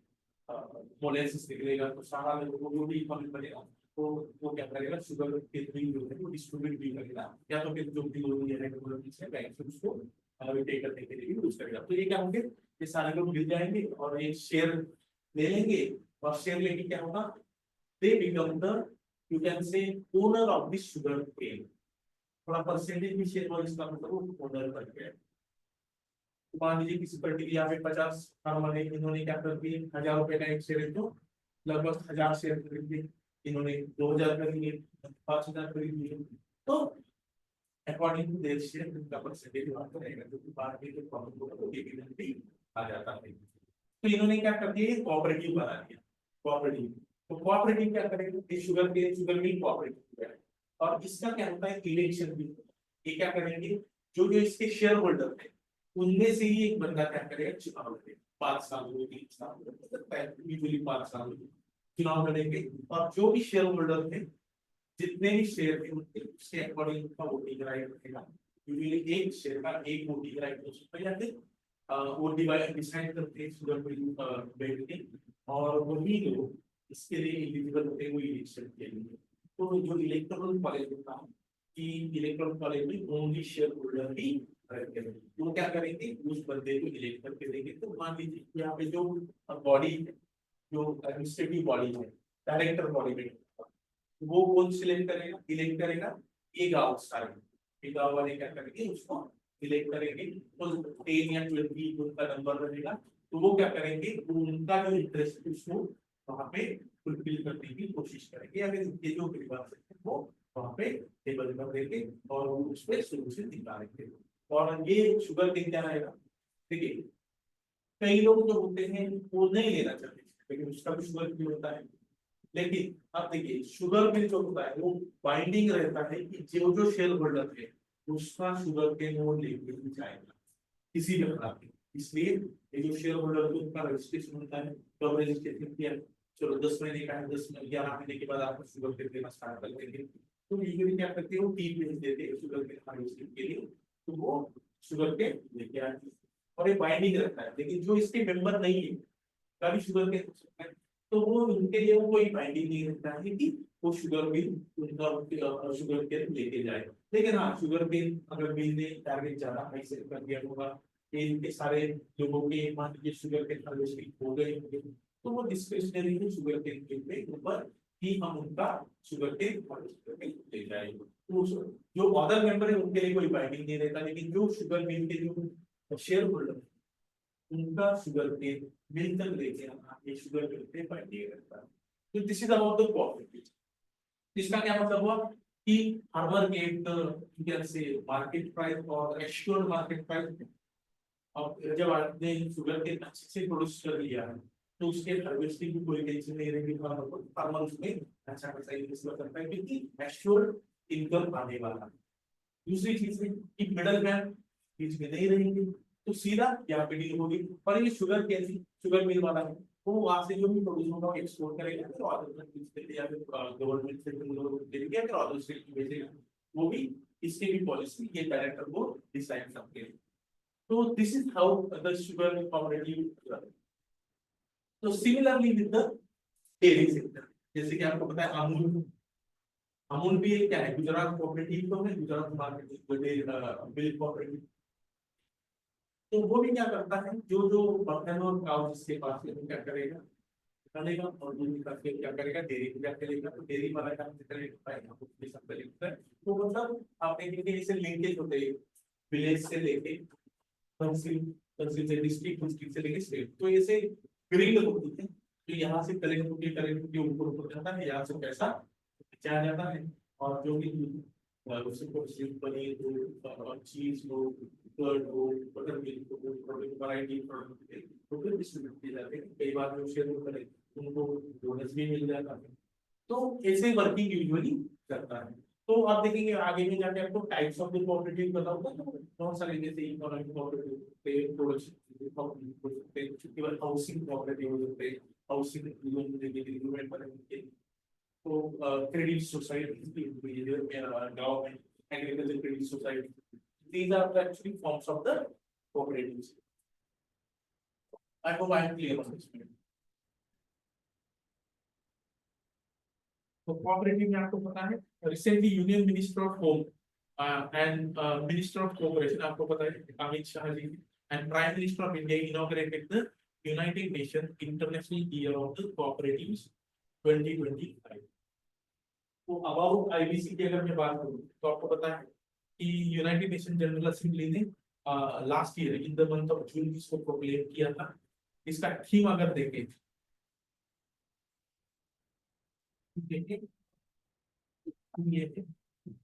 मोलेसिस निकलेगा तो सारा जो भी इकोनॉमी बनेगा तो वो क्या करेगा शुगर के बिल जो है वो डिस्ट्रीब्यूट भी करेगा या तो फिर जो बिल होगी है बैंक से उसको टेक करने के लिए भी यूज करेगा। तो ये क्या होंगे ये सारे लोग मिल जाएंगे और एक शेयर ले लेंगे और शेयर लेके क्या होगा they become the you can say owner of this sugar cane, थोड़ा परसेंटेज भी शेयर और इसका मतलब ओनर बन गया। मान लीजिए किसी पर्टिकुलर यहाँ पे 50 फार्मर है इन्होंने क्या कर दिए 1000 रुपए का एक शेयर है तो लगभग 1000 शेयर खरीद लिए, इन्होंने 2000 खरीद 5000 खरीद लिए, तो अकॉर्डिंग टू देयर शेयर उनका परसेंटेज वहां पर रहेगा जो कि बाद में जो प्रॉफिट होगा वो डिविडेंड आ जाता है। तो इन्होंने क्या कर दिया कोऑपरेटिव बना दिया कोऑपरेटिव। तो कोऑपरेटिव क्या करेगा ये शुगर मिल कोऑपरेटिव है और इसका क्या होता है इलेक्शन भी, ये क्या करेंगे जो जो इसके शेयर होल्डर है उनमें से ही एक बंदा क्या करेगा चुनाव लड़ेगा 5 साल 3 साल यूजुअली 5 साल चुनाव लड़ेंगे और जो भी शेयर होल्डर है जितने भी शेयर थे उनके उसके अकॉर्डिंग उनका वोटिंग राइट रहेगा। यूजुअली एक शेयर का एक वोटिंग राइट हो सकता है या फिर वो डिसाइड करते हैं शुगर मिल बैठ के और वही लोग इसके लिए एलिजिबल होते हैं वो इलेक्शन के लिए। तो जो इलेक्टोरल कॉलेज होता है कि इलेक्टोरल कॉलेज में ओनली शेयर होल्डर ही रहेंगे, वो क्या करेंगे उस बंदे को इलेक्ट करके देंगे। तो मान लीजिए यहाँ पे जो बॉडी है जो एडमिनिस्ट्रेटिव बॉडी है डायरेक्टर बॉडी में वो कौन सिलेक्ट करेगा इलेक्ट करेगा ये गाँव सारे ये गाँव वाले क्या करेंगे उसको इलेक्ट करेंगे। तो 10 या 20 उनका नंबर रहेगा तो वो क्या करेंगे उनका जो इंटरेस्ट उसको वहां पे फुलफिल करने की कोशिश करेंगे या फिर उनके जो रिक्वायरमेंट है वो वहां पे टेबल पर देंगे और वो उस पर सोल्यूशन निकालेंगे। और ये शुगर केन क्या रहेगा देखिए कई लोग जो होते हैं वो नहीं लेना चाहते लेकिन उसका भी शुगर केन होता है, लेकिन अब देखिए शुगर में जो होता है वो बाइंडिंग रहता है कि जो जो शेयर होल्डर है उसका शुगर केन वो लेके ही जाएगा किसी भी प्रकार की। इसलिए ये जो शेयर होल्डर को उनका रजिस्ट्रेशन होता है, कब रजिस्ट्रेशन किया, चलो 10 महीने का है, 11 महीने के बाद आपको शुगर केन देना स्टार्ट कर देंगे। तो लीगली क्या करते हैं, वो टी भेज देते हैं शुगर केन हार्वेस्टिंग के लिए, तो वो शुगर केन लेके आते हैं और ये बाइंडिंग रखता है। लेकिन जो इसके मेंबर नहीं है कभी शुगर केन हो सकता है, तो वो उनके लिए वो कोई बाइंडिंग नहीं रखता है कि वो शुगर मिल उनका शुगर केन लेके जाए। लेकिन हाँ, शुगर केन अगर मिल ने टारगेट ज्यादा हाई सेट कर दिया होगा, इनके सारे लोगों के मान लीजिए शुगर केन हार्वेस्टिंग हो गए होंगे, तो वो डिस्क्रिशनरी है शुगर केन के ऊपर कि हम उनका शुगर केन हार्वेस्ट करके ले जाएंगे। तो जो अदर मेंबर है उनके लिए कोई बाइंडिंग नहीं रहता, लेकिन जो शुगर मिल के जो शेयर होल्डर उनका शुगर केन मिल तक लेके आना ये शुगर केन पे बाइंडिंग रहता है। तो this is about the profit. इसका क्या मतलब हुआ कि farmer get can say market price और एश्योर्ड मार्केट प्राइस। अब जब आपने शुगर के अच्छे से प्रोड्यूस कर लिया है तो उसके हार्वेस्टिंग की कोई टेंशन नहीं रहेगी फार्मर को, फार्मर उसमें अच्छा खासा इन्वेस्ट कर सकता है क्योंकि एश्योर्ड इनकम आने वाला है। दूसरी चीज है कि मिडल मैन बीच में नहीं रहेंगे, तो सीधा यहाँ पे डील होगी। और ये शुगर कैसी शुगर मिल वाला है, वो वहां से जो भी प्रोड्यूस होगा एक्सपोर्ट करेगा, फिर अदर कंट्रीज के लिए या फिर गवर्नमेंट से देंगे या फिर अदर स्टेट को भेजेगा। वो भी इसके भी पॉलिसी ये डायरेक्टर को डिसाइड करते हैं। तो this is how the sugar cooperative. तो similarly with the dairy sector, जैसे कि आपको पता है अमूल, अमूल भी एक क्या है, गुजरात कोऑपरेटिव तो है, गुजरात मार्केट मिल्क कोऑपरेटिव। तो वो भी क्या करता है, जो जो बफेलो और काउ जिसके पास है वो क्या करेगा, निकालेगा और दूध निकाल के क्या करेगा, डेयरी पे जाके लेगा। तो डेयरी वाला काम जितना होता है वो सब करेगा। तो मतलब आप देखेंगे जैसे लिंकेज होते हैं विलेज से लेके तहसील, तहसील से डिस्ट्रिक्ट, डिस्ट्रिक्ट से लेके स्टेट, तो ऐसे ग्रिड होती है। तो यहाँ से कलेक्ट ऊपर ऊपर जाता है, यहाँ से पैसा बेचा जाता है। और जो भी उसको पनीर हो और चीज हो, कर्ड हो, बटर मिल्क हो, वैरायटी प्रोडक्ट तो फिर डिस्ट्रीब्यूट किए जाते हैं। कई बार जो शेयर होल्डर है उनको बोनस भी मिल जाता है। तो ऐसे वर्किंग यूजुअली करता है। तो आप देखेंगे आगे में जाके आपको टाइप्स ऑफ द कोऑपरेटिव बताऊंगा, तो बहुत सारे जैसे economic cooperative, trade production, housing cooperative हो सकते हैं, हाउसिंग लोन देने के लिए बने। तो क्रेडिट सोसाइटी, गांव में agriculture credit society, these are the actually forms of the cooperatives. I hope I am clear on this point. तो कोऑपरेटिव में आपको पता है recently union minister of home and minister of cooperation, आपको पता है Amit Shah ji, and prime minister of India inaugurated the United Nation International Year of the cooperatives 2025। तो about IBC की अगर मैं बात करूं तो आपको पता है कि यूनाइटेड नेशन जनरल असेंबली ने last year in the month of June इसको प्रोक्लेम किया था। इसका थीम अगर देखें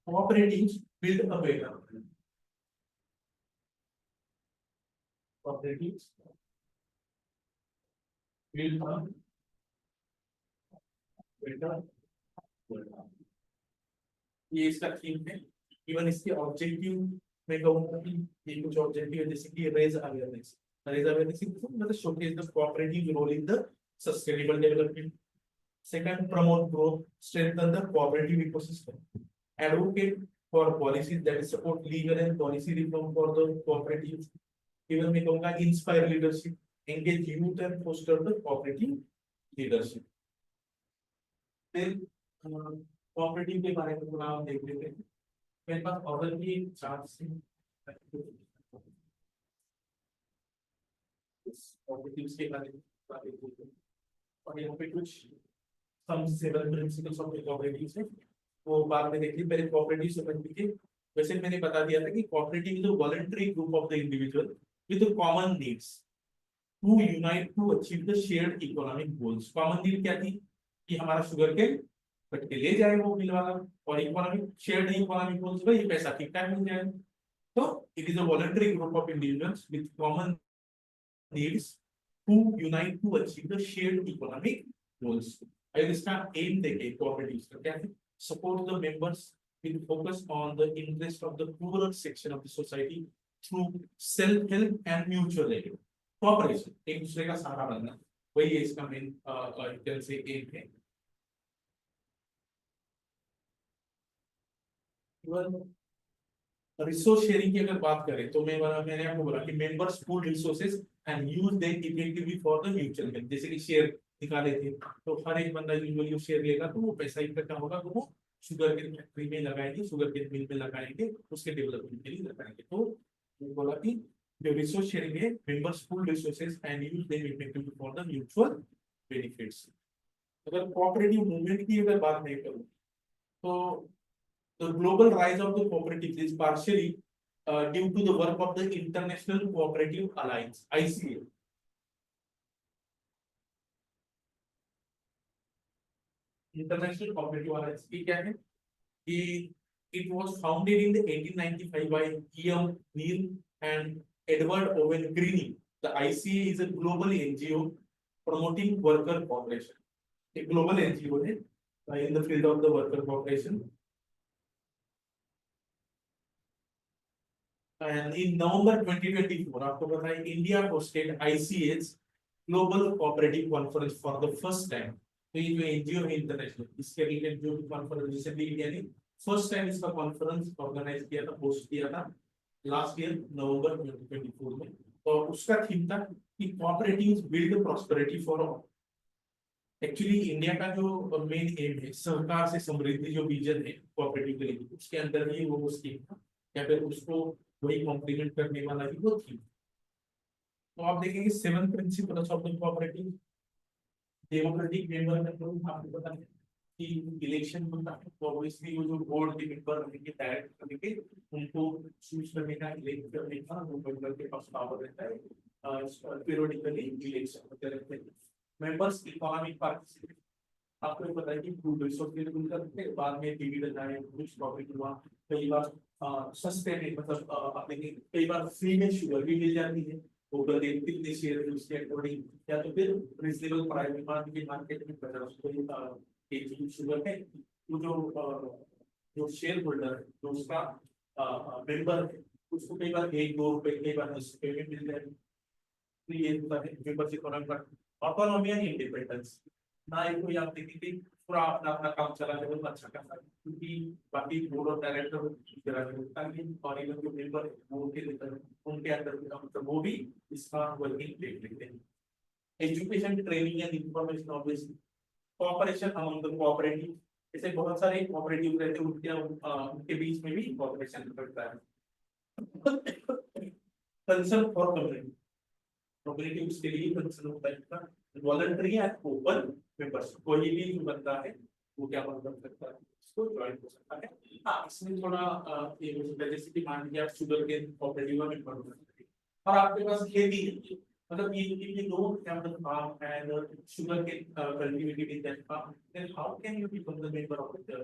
cooperatives build a better, cooperatives build a better world। ये इसका थीम है। इवन इसके ऑब्जेक्टिव में कहूंगा कि ये कुछ ऑब्जेक्टिव है जैसे कि रेज अवेयरनेस, मतलब showcase the cooperative role in the sustainable development. Second, promote growth, strengthen the cooperative ecosystem, advocate for policies that support legal and policy reform for the cooperatives. Even मैं कहूँगा inspire leadership, engage youth and foster the cooperative leadership. फिर cooperative के बारे में थोड़ा हम देख लेते हैं। मेरे पास ऑर्डर की चार्ट से cooperatives के बारे में बात करते हैं और यहाँ पे कुछ some seven principles of the cooperatives है, वो बाद में देखिए, पहले कोऑपरेटिव समझ लीजिए। वैसे मैंने बता दिया था कि cooperative is a voluntary group of the individual with common needs to unite to achieve the shared economic goals. Common need क्या थी कि हमारा शुगर के कट के ले जाए वो मिल वाला, और इकोनॉमिक शेयर्ड इकोनॉमिक गोल्स भाई ये पैसा ठीक ठाक मिल जाए। तो it is a voluntary group of individuals with common needs to unite to achieve the shared economic goals. अगर इसका एम देखें कोऑपरेटिव्स का क्या है, support the members will focus on the interest of the poorer section of the society through self-help and mutual aid. Cooperation, एक दूसरे का सहारा बनना, वही है इसका मेन तरह से एम है. रिसोर्स शेयरिंग की अगर बात करें तो मैंने आपको बोला कि members pool resources and use them effectively for the mutual health. जैसे कि शेयर निकाले थे तो हर एक बंदा यूजुअली शेयर लेगा तो वो पैसा इकट्ठा होगा तो वो शुगर केन फैक्ट्री में लगाएंगे, शुगर केन मिल में लगाएंगे, उसके डेवलपमेंट के लिए लगाएंगे. तो मैं बोला कि जो रिसोर्स शेयरिंग है members pool resources and use them effectively for the mutual benefits. अगर कोऑपरेटिव मूवमेंट की अगर बात नहीं करूं तो the global rise of the cooperatives is partially due to the work of the International Cooperative Alliance (ICA). International Cooperative Alliance ये क्या है? कि it was founded in the 1895 by E.M. Neal and Edward Owen Greening. The ICA is a global NGO promoting worker cooperation. A global NGO है in the field of the worker cooperation. And in November 2024, आपको पता है India hosted ICA's Global Cooperative Conference for the first time. तो ये जो NGO है international, इसके related जो कॉन्फ्रेंस रिसेंटली इंडिया ने फर्स्ट टाइम इसका कॉन्फ्रेंस ऑर्गेनाइज किया था, होस्ट किया था लास्ट ईयर नवंबर 2024 में. तो उसका थीम था कि cooperatives build prosperity for all. Actually India का जो मेन एम है सहकार से समृद्धि जो विजन है कोऑपरेटिव के लिए, उसके अंदर ही वो स्कीम था या फिर उसको वही कॉम्प्लीमेंट करने वाला ही वो थी. तो आप देखेंगे 7 principles of the cooperative. Democratic member control, आपको पता है कि इलेक्शन होता है तो ऑब्वियसली वो जो बोर्ड के मेंबर रहेंगे डायरेक्ट करके उनको चूज करने का, इलेक्ट करने का वो मेंबर के पास पावर रहता है. पीरियडिकली इलेक्शन होते रहते हैं. मेंबर्स इकोनॉमिक पार्टिसिपेट, आपको पता है कि फूड रिसोर्स के लिए करते हैं, बाद में डिविडेंड आए, कुछ प्रॉफिट हुआ, कई बार सस्ते में मतलब आपने कई बार फ्री में शुगर भी मिल जाती है, वो गले कितने शेयर है उसके अकॉर्डिंग, या तो फिर रिजनेबल प्राइस में मार्केट में बेटर उसको एक शुगर है तो जो शेयर होल्डर है जो उसका मेंबर है उसको कई बार 1-2 रुपए, कई बार 10 रुपए में मिल जाए. तो ये होता है मेंबरशिप ऑटोनॉमी एंड इंडिपेंडेंस. ना एक कोई आप देखेंगे पूरा अपना अपना काम चला रहे हो अच्छा खासा, क्योंकि बाकी बोर्ड ऑफ डायरेक्टर और इवन जो मेंबर है वो उनके अंदर मतलब वो भी इसका वर्किंग प्लेट लेते हैं. Education, training and information, obviously cooperation among the cooperative. ऐसे बहुत सारे कोऑपरेटिव रहते हैं, उनके बीच में भी कोऑपरेशन करता है. कंसर्न फॉर कम्युनिटी, कोऑपरेटिव्स के लिए कंसर्न होता है वॉलंटरी एंड ओपन मेंबर्स. कोई भी जो बनता है वो क्या कर सकता है, इसको ज्वाइन कर सकता है. हाँ, इसमें थोड़ा ये हो सकता है जैसे कि मान लीजिए आप शुगर के कोऑपरेटिव में मेंबर हो सकते हैं और आपके पास खेती है, मतलब ये don't have the farm and sugar cane cultivated in that farm, then how can you become the member of the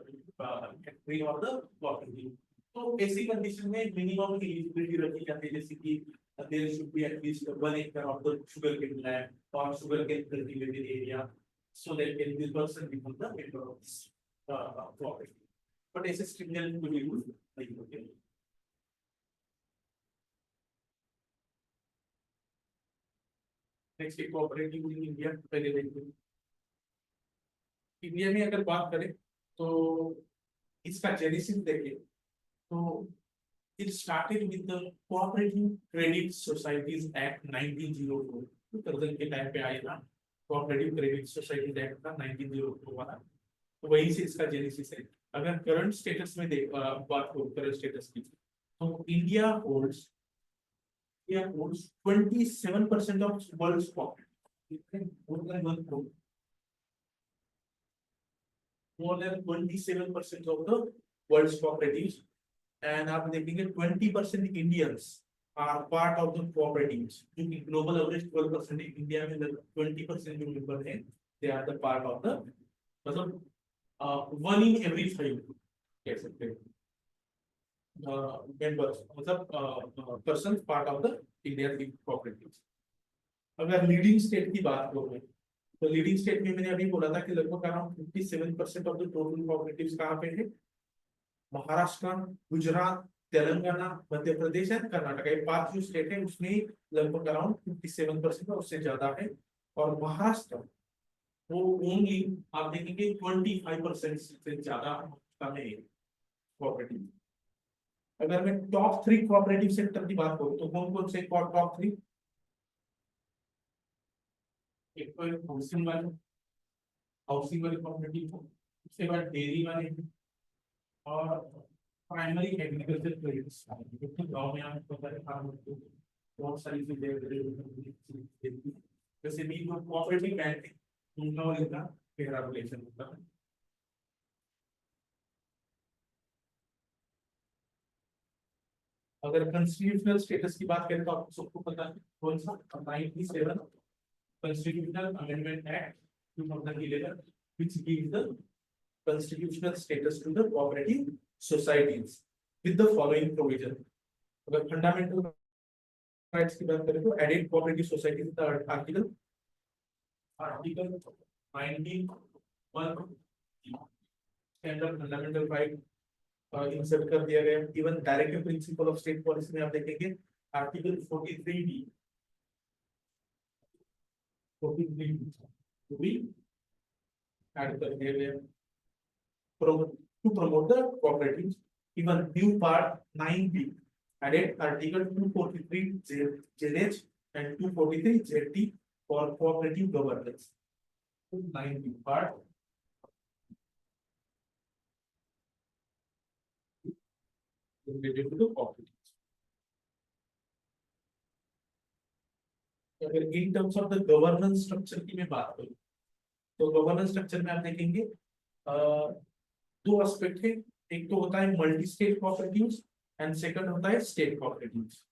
factory or the cooperative? तो ऐसी कंडीशन में मिनिमम एलिजिबिलिटी रखी जाती है, जैसे कि there should be at least 1 acre of the sugarcane land or sugarcane cultivated area, so that can this person become the member of this cooperative. But ऐसे stringent to be used नहीं होते. Next cooperative in India. पहले देखते हैं India में अगर बात करें तो इसका जेनेसिस देखें तो it started with the Cooperative Credit Societies Act 1904. 2000 के टाइम पे आया था कोऑपरेटिव क्रेडिट सोसाइटीज एक्ट था 1904 वाला, तो वहीं से इसका जेनेसिस है. अगर करंट स्टेटस में बात करो करंट स्टेटस की तो India holds 27% of world's population. More than 27% of the world's cooperatives, and आप देखेंगे 20% Indians are part of the cooperatives. क्योंकि global average 12% है, इंडिया में 20% जो मेंबर हैं they are the part of the, मतलब 1 in every 5 कह सकते हैं members, मतलब person part of the Indian cooperatives. अगर लीडिंग स्टेट की बात करें तो लीडिंग स्टेट में मैंने अभी बोला था कि लगभग around 57% of the total cooperatives कहाँ पे है, महाराष्ट्र, गुजरात, तेलंगाना, मध्य प्रदेश एंड कर्नाटक, ये 5 जो स्टेट है उसमें लगभग अराउंड 57% और उससे ज्यादा है। और महाराष्ट्र वो ओनली आप देखेंगे 25% से ज्यादा का है कोऑपरेटिव। अगर मैं टॉप 3 कोऑपरेटिव सेक्टर की बात करूं तो कौन कौन से टॉप 3? एक तो हाउसिंग वाले कोऑपरेटिव, उसके बाद डेयरी वाले और प्राइमरी एग्रीकल्चर क्रेडिट्स। गाँव में आपको पता है फार्मर को बहुत सारी चीजें जैसे भी जो कोऑपरेटिव बैंक है उनका और इनका गहरा रिलेशन होता है। अगर कॉन्स्टिट्यूशनल स्टेटस की बात करें तो आपको सबको पता है कौन सा 97 constitutional amendment act 2011 which gives the constitutional status to the cooperative societies with the following provision। अगर फंडामेंटल राइट्स की बात करें तो एडेड कोऑपरेटिव सोसाइटीज का article 19(1) standard fundamental right insert कर दिया गया। Even directive principle of state policy में आप देखेंगे आर्टिकल 43D भी ऐड कर दिया गया to promote the cooperatives। Even new part 9B added article 243 JH and 243 ZT for cooperative governance। 9B part related to the cooperatives। अगर in terms of the governance structure की मैं बात करूं तो गवर्नेंस स्ट्रक्चर में आप देखेंगे दो एस्पेक्ट है। एक तो होता है multi state cooperatives and second होता है स्टेट कोऑपरेटिव्स।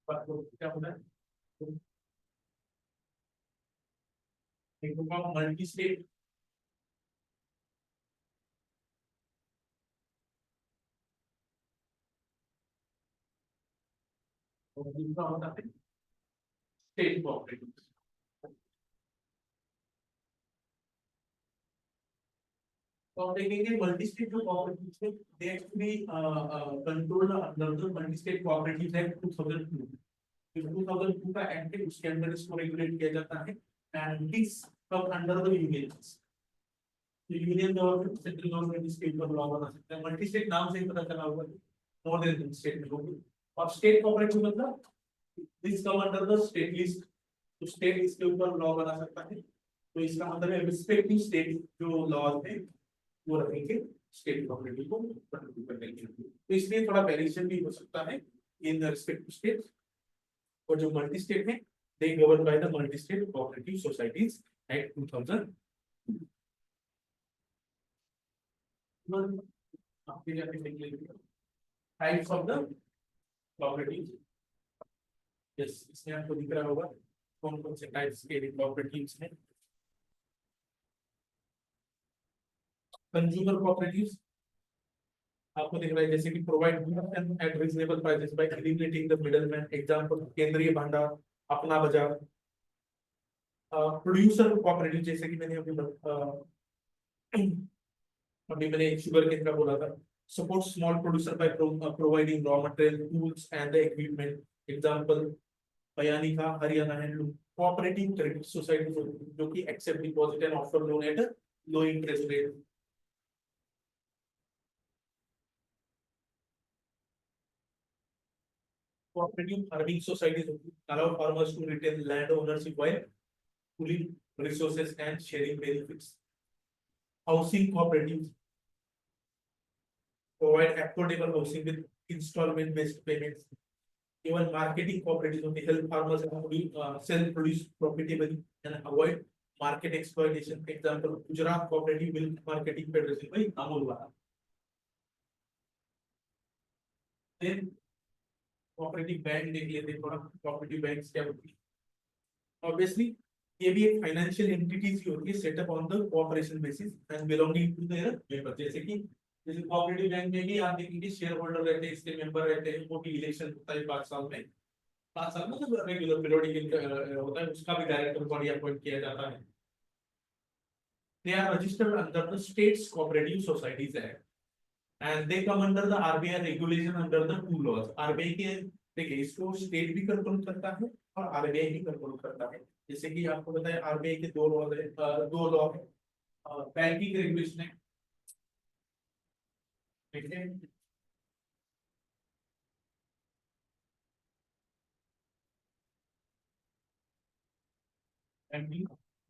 क्या होता है? एक होगा मल्टी स्टेट और दूसरा होता है स्टेट कोऑपरेटिव्स। तो आप देखेंगे मल्टी स्टेट जो कोऑपरेटिव्स है they actually controlled under the multi state cooperatives act 2002। 2002 का एक्ट है उसके अंदर इसको रेगुलेट किया जाता है and this come under the unions. तो यूनियन गवर्नमेंट सेंट्रल गवर्नमेंट इसके ऊपर लॉ बना सकता है। मल्टी स्टेट नाम से ही पता चला होगा मोर देन स्टेट में होगी। और स्टेट कोऑपरेटिव मतलब this come under the state list. तो स्टेट इसके ऊपर लॉ बना सकता है। तो इसका मतलब है रिस्पेक्टिव स्टेट जो लॉज है वो रखेंगे स्टेट कोऑपरेटिव को कंट्रोल करने के लिए। तो इसलिए थोड़ा वेरिएशन भी हो सकता है इन द रिस्पेक्टिव स्टेट्स। और जो मल्टी स्टेट है they govern by the multi state cooperative societies act 2000। आपके जाके देख लीजिए types of the cooperative. Yes इसमें आपको दिख रहा होगा कौन कौन से टाइप्स के कोऑपरेटिव्स हैं। कंज्यूमर कोऑपरेटिव्स आपको दिख रहा है जैसे कि provide goods at reasonable prices bye eliminating the middleman. Example केंद्रीय भंडार, अपना बाजार। प्रोड्यूसर कोऑपरेटिव जैसे कि मैंने शुगर केन का बोला था। Support small producer by providing raw material, tools and the equipment. Example बयानी का Haryana handloom. Cooperative credit society जो कि accept deposit and offer loan at low interest rate. Cooperative farming societies allow farmers to retain land ownership while pooling resources and sharing benefits। Housing cooperatives provide affordable housing with installment-based payments। Even marketing cooperatives help farmers sell produce profitably and avoid market exploitation। Example, Gujarat Cooperative Milk Marketing Federation by Amul Wala। Then cooperative bank देख लेते हैं थोड़ा। Cooperative banks क्या होती है? Obviously ये भी एक फाइनेंशियल एंटिटीज ही होती है setup on the cooperation basis and belonging to their member. जैसे कोऑपरेटिव बैंक में भी आप देखेंगे शेयर होल्डर रहते हैं, इसके मेंबर रहते हैं, वो भी इलेक्शन होता है 5 साल में। 5 साल में तो रेगुलर पीरियोडिक होता है, उसका भी डायरेक्टर बॉडी अपॉइंट किया जाता है। They are registered under the States Cooperative Societies Act and they come under the RBI regulation under the two laws. RBI के देखिए इसको स्टेट भी कंट्रोल करता है और आरबीआई भी कंट्रोल करता है। जैसे कि आपको पता है आरबीआई के दो लॉ है, बैंकिंग रेगुलेशन है, ठीक है, बैंकिंग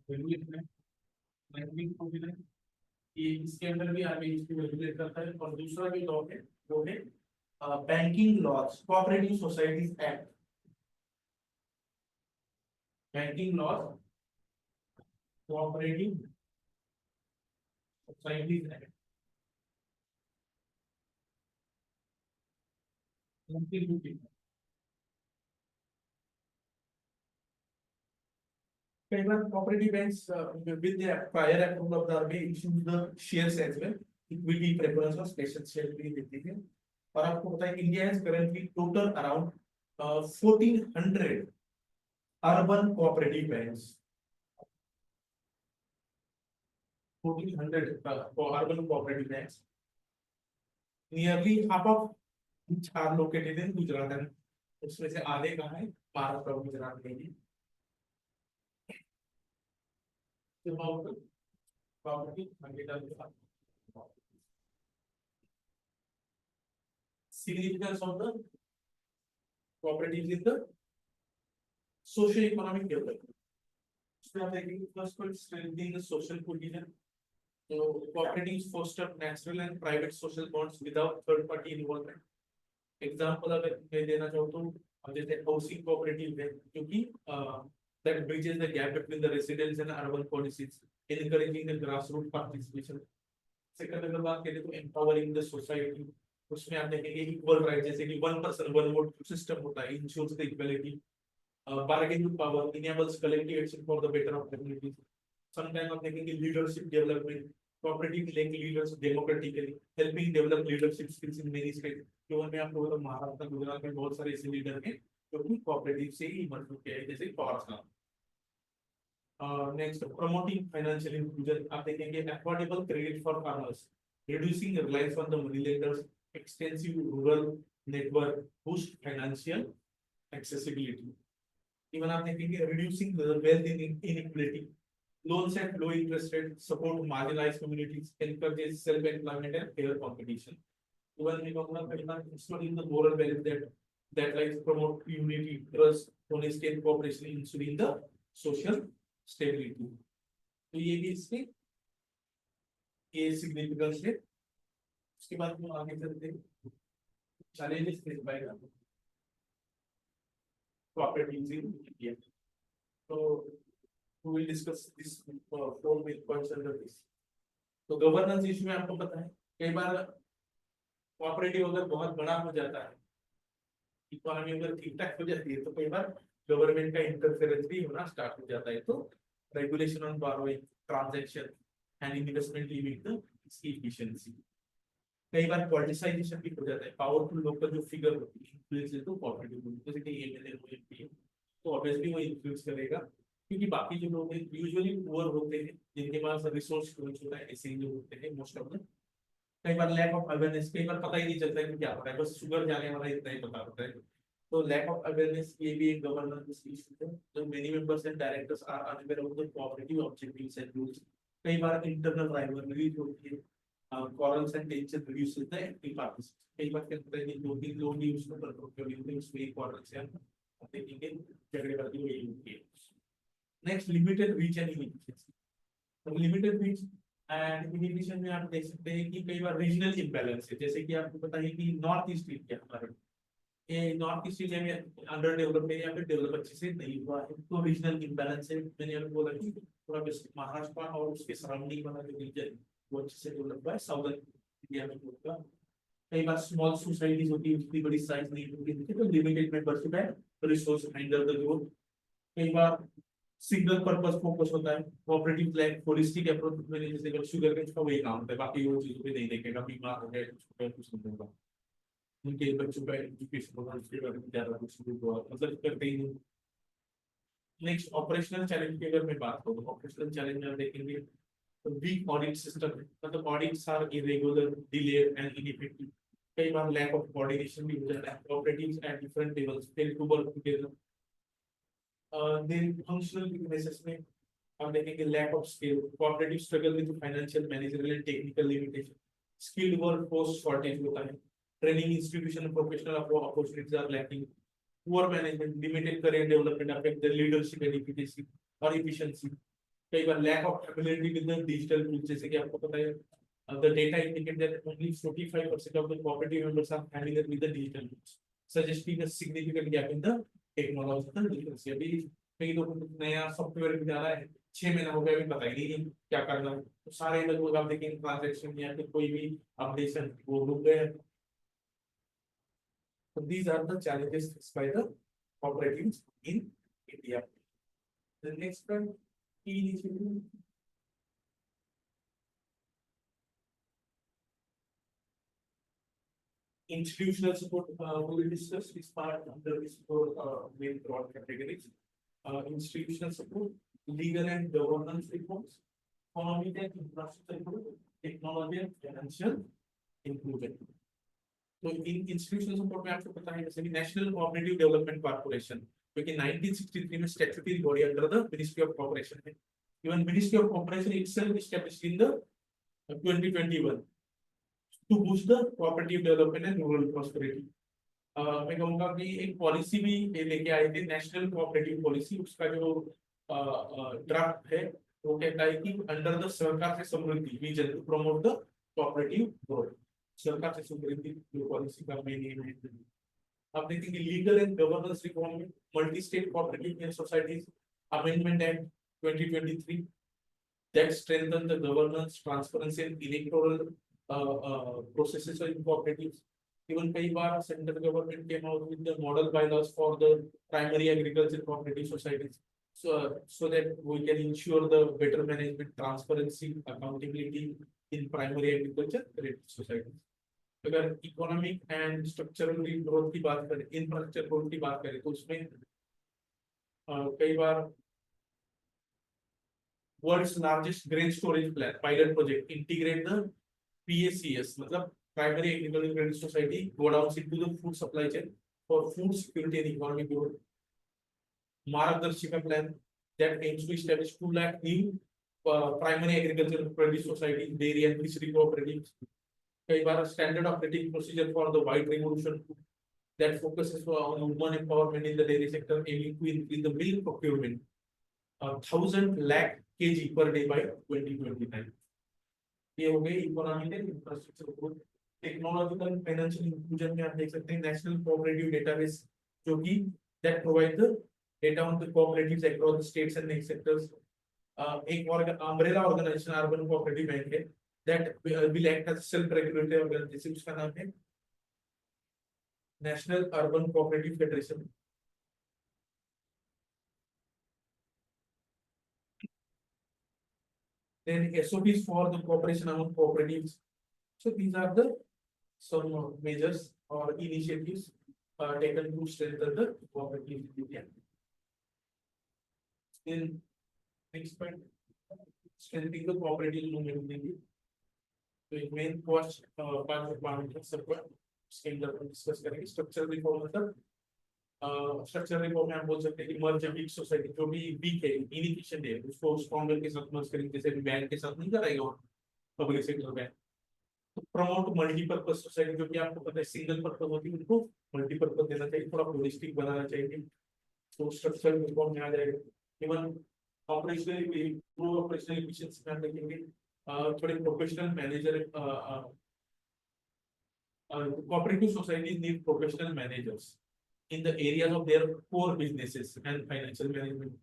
रेगुलेशन है, बैंकिंग प्रोविजन, ये इसके अंदर भी आरबीआई इसको रेगुलेट करता है। और दूसरा भी लॉ है वो है banking laws cooperative societies act, banking laws cooperative societies act. कई बार cooperative banks with the prior approval of the RBI issue the shares as well, equity preference और special share भी देती है। और आपको पता है India has currently total around 1400 urban cooperative banks, 1400 urban cooperative banks, nearly half of which are located in Gujarat and उसमें से आधे कहाँ है, महाराष्ट्र और गुजरात में ही। About property significance of the cooperatives in the socio-economic development. So I think first one strengthening the social cohesion. So cooperatives foster natural and private social bonds without third-party involvement. Example अगर मैं देना चाहूँ तो जैसे housing cooperative है, क्योंकि that bridges the gap between the residents and urban policies, encouraging the grassroots participation. Second अगर बात करें तो empowering the society, उसमें आप देखेंगे equal right, जैसे कि 1 person 1 vote system होता है, ensures the equality, bargaining power, enables collective action for the better of communities. Sometimes आप देखेंगे leadership development, cooperative elect leaders democratically, helping develop leadership skills in many states. जो मैं आपको बताऊं महाराष्ट्र गुजरात में बहुत सारे ऐसे लीडर हैं जो कि कोऑपरेटिव से ही मजबूत किए हैं, जैसे power. Next promoting financial inclusion, आप देखेंगे affordable credit for farmers, reducing reliance on the money lenders, extensive rural network, boost financial accessibility. Even आप देखेंगे reducing the wealth inequality, loans at low interest rate, support marginalized communities, encourages self employment and fair competition. Even we talk about instilling the moral values that like promote unity, trust, honesty and cooperation, ensuring the social stability. तो ये भी इसके ये significance है। उसके बाद हम आगे चलते हैं challenges face by cooperatives in India. तो we will discuss this 4 main points under this. तो गवर्नेंस इशू में आपको पता है कई बार कोऑपरेटिव अगर बहुत बड़ा हो जाता है, इकोनॉमी अगर ठीक ठाक हो जाती है, तो कई बार गवर्नमेंट का इंटरफेरेंस भी होना स्टार्ट हो जाता है। तो regulation on borrowing, transaction and investment limit इसकी एफिशिएंसी। कई बार पॉलिटिसाइजेशन भी हो जाता है, पावरफुल लोग का जो फिगर होती है इन्फ्लुएंस है तो कोऑपरेटिव जैसे कि एमएलए हो एमपी तो ऑब्वियसली वो इन्फ्लुएंस करेगा, क्योंकि बाकी जो लोग हैं यूजुअली पुअर होते हैं, जिनके पास रिसोर्स होता है, ऐसे ही लोग होते हैं मोस्ट ऑफ द। कई बार लैक ऑफ अवेयरनेस, कई बार पता ही नहीं चलता है कि क्या हो रहा है, बस शुगर जाने वाला इतना ही पता होता है। तो लैक ऑफ अवेयरनेस ये भी एक गवर्नेंस इशू है। तो many members and directors are unaware of the cooperative objectives and rules. कई बार इंटरनल राइवलरी होती है, quarrels and tension reduces the active participants. कई बार क्या होता है कि 2-3 लोग ही उसको कंट्रोल कर लेते हैं, उसमें quarrels या देखेंगे झगड़ेबाजी वही होती है। Next limited reach and inefficiency. तो लिमिटेड रीच एंड इनएफिशिएंसी में आप देख सकते हैं कि कई बार रीजनल इंबैलेंस है, जैसे कि आपको पता है कि नॉर्थ ईस्ट इंडिया हमारे ये नॉर्थ ईस्ट इंडिया में अंडर डेवलप्ड है या फिर डेवलप अच्छे से नहीं हुआ है, तो रीजनल इंबैलेंस है। मैंने अभी बोला कि थोड़ा महाराष्ट्र और उसके सराउंडिंग वाला जो रीजन वो अच्छे से डेवलप हुआ है, साउदर्न इंडिया में होगा। कई बार स्मॉल सोसाइटीज होती है, उतनी बड़ी साइज नहीं होती है, तो लिमिटेड मेंबरशिप है, रिसोर्स हैंडल द ग्रोथ। कई बार सिंगल पर्पस फोकस होता है, कोऑपरेटिव लाइक होलिस्टिक अप्रोच में जैसे शुगर केन का वही काम होता है, बाकी वो चीजों पे नहीं देखेगा, बीमार हो गया कुछ नहीं होगा। उनके बच्चों का एजुकेशन होगा, उसके बारे में ज्यादा कुछ भी हुआ मतलब करते ही नहीं। नेक्स्ट ऑपरेशनल चैलेंज की अगर मैं बात करूँ, ऑपरेशनल चैलेंज में आप देखेंगे तो वीक ऑडिट सिस्टम है, मतलब audits are irregular, delay and ineffective. कई बार लैक ऑफ कोऑर्डिनेशन भी हो जाता है, operatives at different levels fail to work together. Then functional weaknesses में हम देखेंगे lack of skill, cooperative struggle with financial managerial and technical limitation, skilled workforce shortage होता है, training institution professional opportunities are lacking, poor management, limited career development affect the leadership and efficiency और efficiency. कई बार lack of familiarity with the digital tools, जैसे कि आपको पता है the data indicate that only 45% of the cooperative members are familiar with the digital tools, suggesting a significant gap in the technological literacy. अभी कई लोगों को नया सॉफ्टवेयर भी जा रहा है, 6 महीना हो गया, अभी पता ही नहीं क्या करना है, तो सारे लोग आप देखेंगे ट्रांजैक्शन या फिर कोई भी अपडेशन वो रुक गए। So these are the challenges faced by the cooperatives in India. The next one, key initiative. Institutional support, we will discuss this part under this four main broad categories. Institutional support, legal and governance reforms, economic and infrastructure support, technology and financial inclusion. तो इन institutional support में आपको पता है जैसे कि national cooperative development corporation, जो कि 1963 में statutory body under the ministry of corporation है। Even ministry of corporation itself established in the 2021 to boost the cooperative development and rural prosperity. मैं कहूंगा कि एक पॉलिसी भी ये लेके आए थे, नेशनल कोऑपरेटिव पॉलिसी। उसका जो ड्राफ्ट है वो कहता है कि अंडर द सरकार से समृद्धि vision to promote the cooperative growth. सरकार से समृद्धि जो पॉलिसी का मेन एम है। आप देखेंगे लीगल एंड गवर्नेंस रिफॉर्म में multi state cooperative and societies amendment act 2023 that strengthen the governance, transparency and electoral processes in cooperatives. Even कई बार central government came out with the model bylaws for the primary agriculture cooperative societies, so that we can ensure the better management, transparency, accountability in primary agriculture cooperative societies. अगर economic and structural growth की बात करें, infrastructure growth की बात करें, तो उसमें कई बार world's largest grain storage plan pilot project integrate the PACS, मतलब primary agriculture credit society godowns into the food supply chain for food security and economic growth. मार्गदर्शिका plan that aims to establish 2 lakh new primary agricultural credit societies, dairy and fishery cooperatives. कई बार standard operating procedure for the white revolution that focuses on women empowerment in the dairy sector, aiming to increase the milk procurement 1,000 lakh kg per day by 2029. ये हो गई economic and infrastructure growth. Technological financial inclusion में आप देख सकते हैं national cooperative database, जो कि that provide the data on the cooperatives across the states and next sectors. एक और umbrella organization urban cooperative bank है that will act as self regulatory organization, उसका नाम है national urban cooperative federation. then SOPs for the cooperation among cooperatives. So these are the some measures or initiatives taken to strengthen the cooperative in India. Then next point, strengthening the cooperative movement in India. तो एक main cost part सबको इसके अंदर discuss करेंगे। Structural reform मतलब structural reform में हम बोल सकते हैं कि मर्ज बिग सोसाइटी जो भी वीक है, इनिफिशिएंट है, उसको स्ट्रॉन्गर के साथ मर्ज करेंगे, जैसे बैंक के साथ नहीं कराएगा पब्लिक सेक्टर बैंक। तो प्रमोट मल्टीपर्पज सोसाइटी, जो कि आपको पता है सिंगल पर्पज होती है, उनको मल्टीपर्पज देना चाहिए, थोड़ा होलिस्टिक बनाना चाहिए, तो स्ट्रक्चरल रिफॉर्म में आ जाएगा। इवन ऑपरेशनल एफिशिएंसी में देखेंगे थोड़े professional manager, cooperative societies need professional managers in the areas of their core businesses and financial management.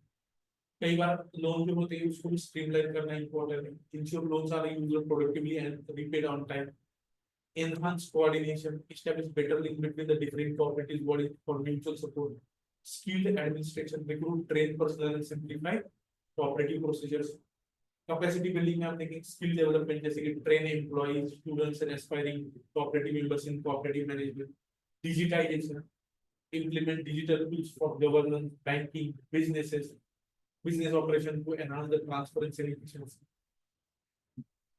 कई बार लोन जो होते हैं उसको भी स्ट्रीमलाइन करना इंपॉर्टेंट है। Ensure loans are used productively and repaid on time. Enhance coordination, establish better link between the different cooperative bodies for mutual support. Skilled administration, recruit, train personnel and simplify cooperative procedures. Capacity building में आप देखेंगे skill development, जैसे कि train employees, students and aspiring cooperative members in cooperative management, digitization, implement digital tools for governance, banking, businesses, business operation to enhance the transparency and efficiency.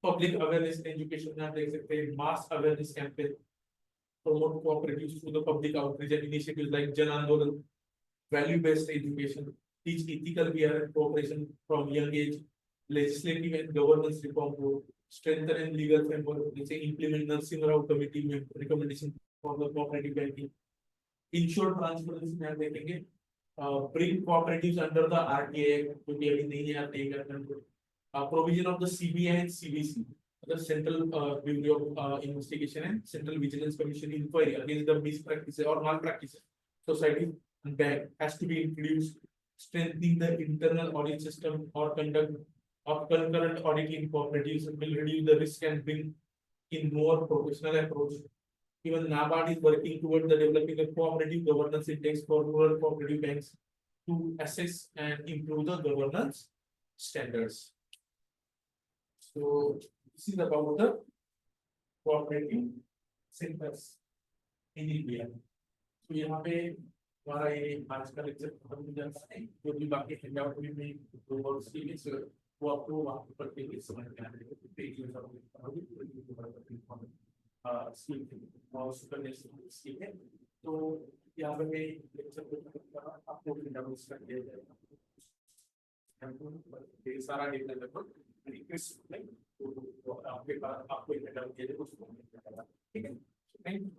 Public awareness and education, यहाँ देख सकते हैं mass awareness campaign, promote cooperatives through the public outreach and initiatives like Jan Andolan, value-based education, teach ethical behavior and cooperation from young age, legislative and governance reform board, strengthen and legal framework, let's say implement nursing route committee recommendation for the cooperative banking, ensure transparency में आप देखेंगे, bring cooperatives under the RTA, जो कि अभी नहीं है RTA का अंदर, provision of the CBI and CBC, the Central Bureau of Investigation and Central Vigilance Commission inquiry against the mispractices or malpractices society and bank has to be introduced, strengthening the internal audit system or conduct of concurrent audit in cooperatives will reduce the risk and bring in more professional approach. Even NABARD is working toward the developing a cooperative governance index for rural cooperative banks to assess and improve the governance standards. So this is about the cooperative sectors in India. तो यहाँ पे हमारा ये आज का lecture खत्म हो जाता है, जो भी बाकी हैंडआउट में दो वर्ड्स के लिए वो आपको वहाँ पर पढ़ के समझ में आ जाएगा, पेज में सब है। तो यहाँ पे मैं लेक्चर को आपको हैंडआउट्स कर दिया जाएगा, सारा डेटा लगभग रिक्वेस्ट नहीं तो आपके पास आपको हैंडआउट दिया जाएगा, उसको ठीक है। Thank you.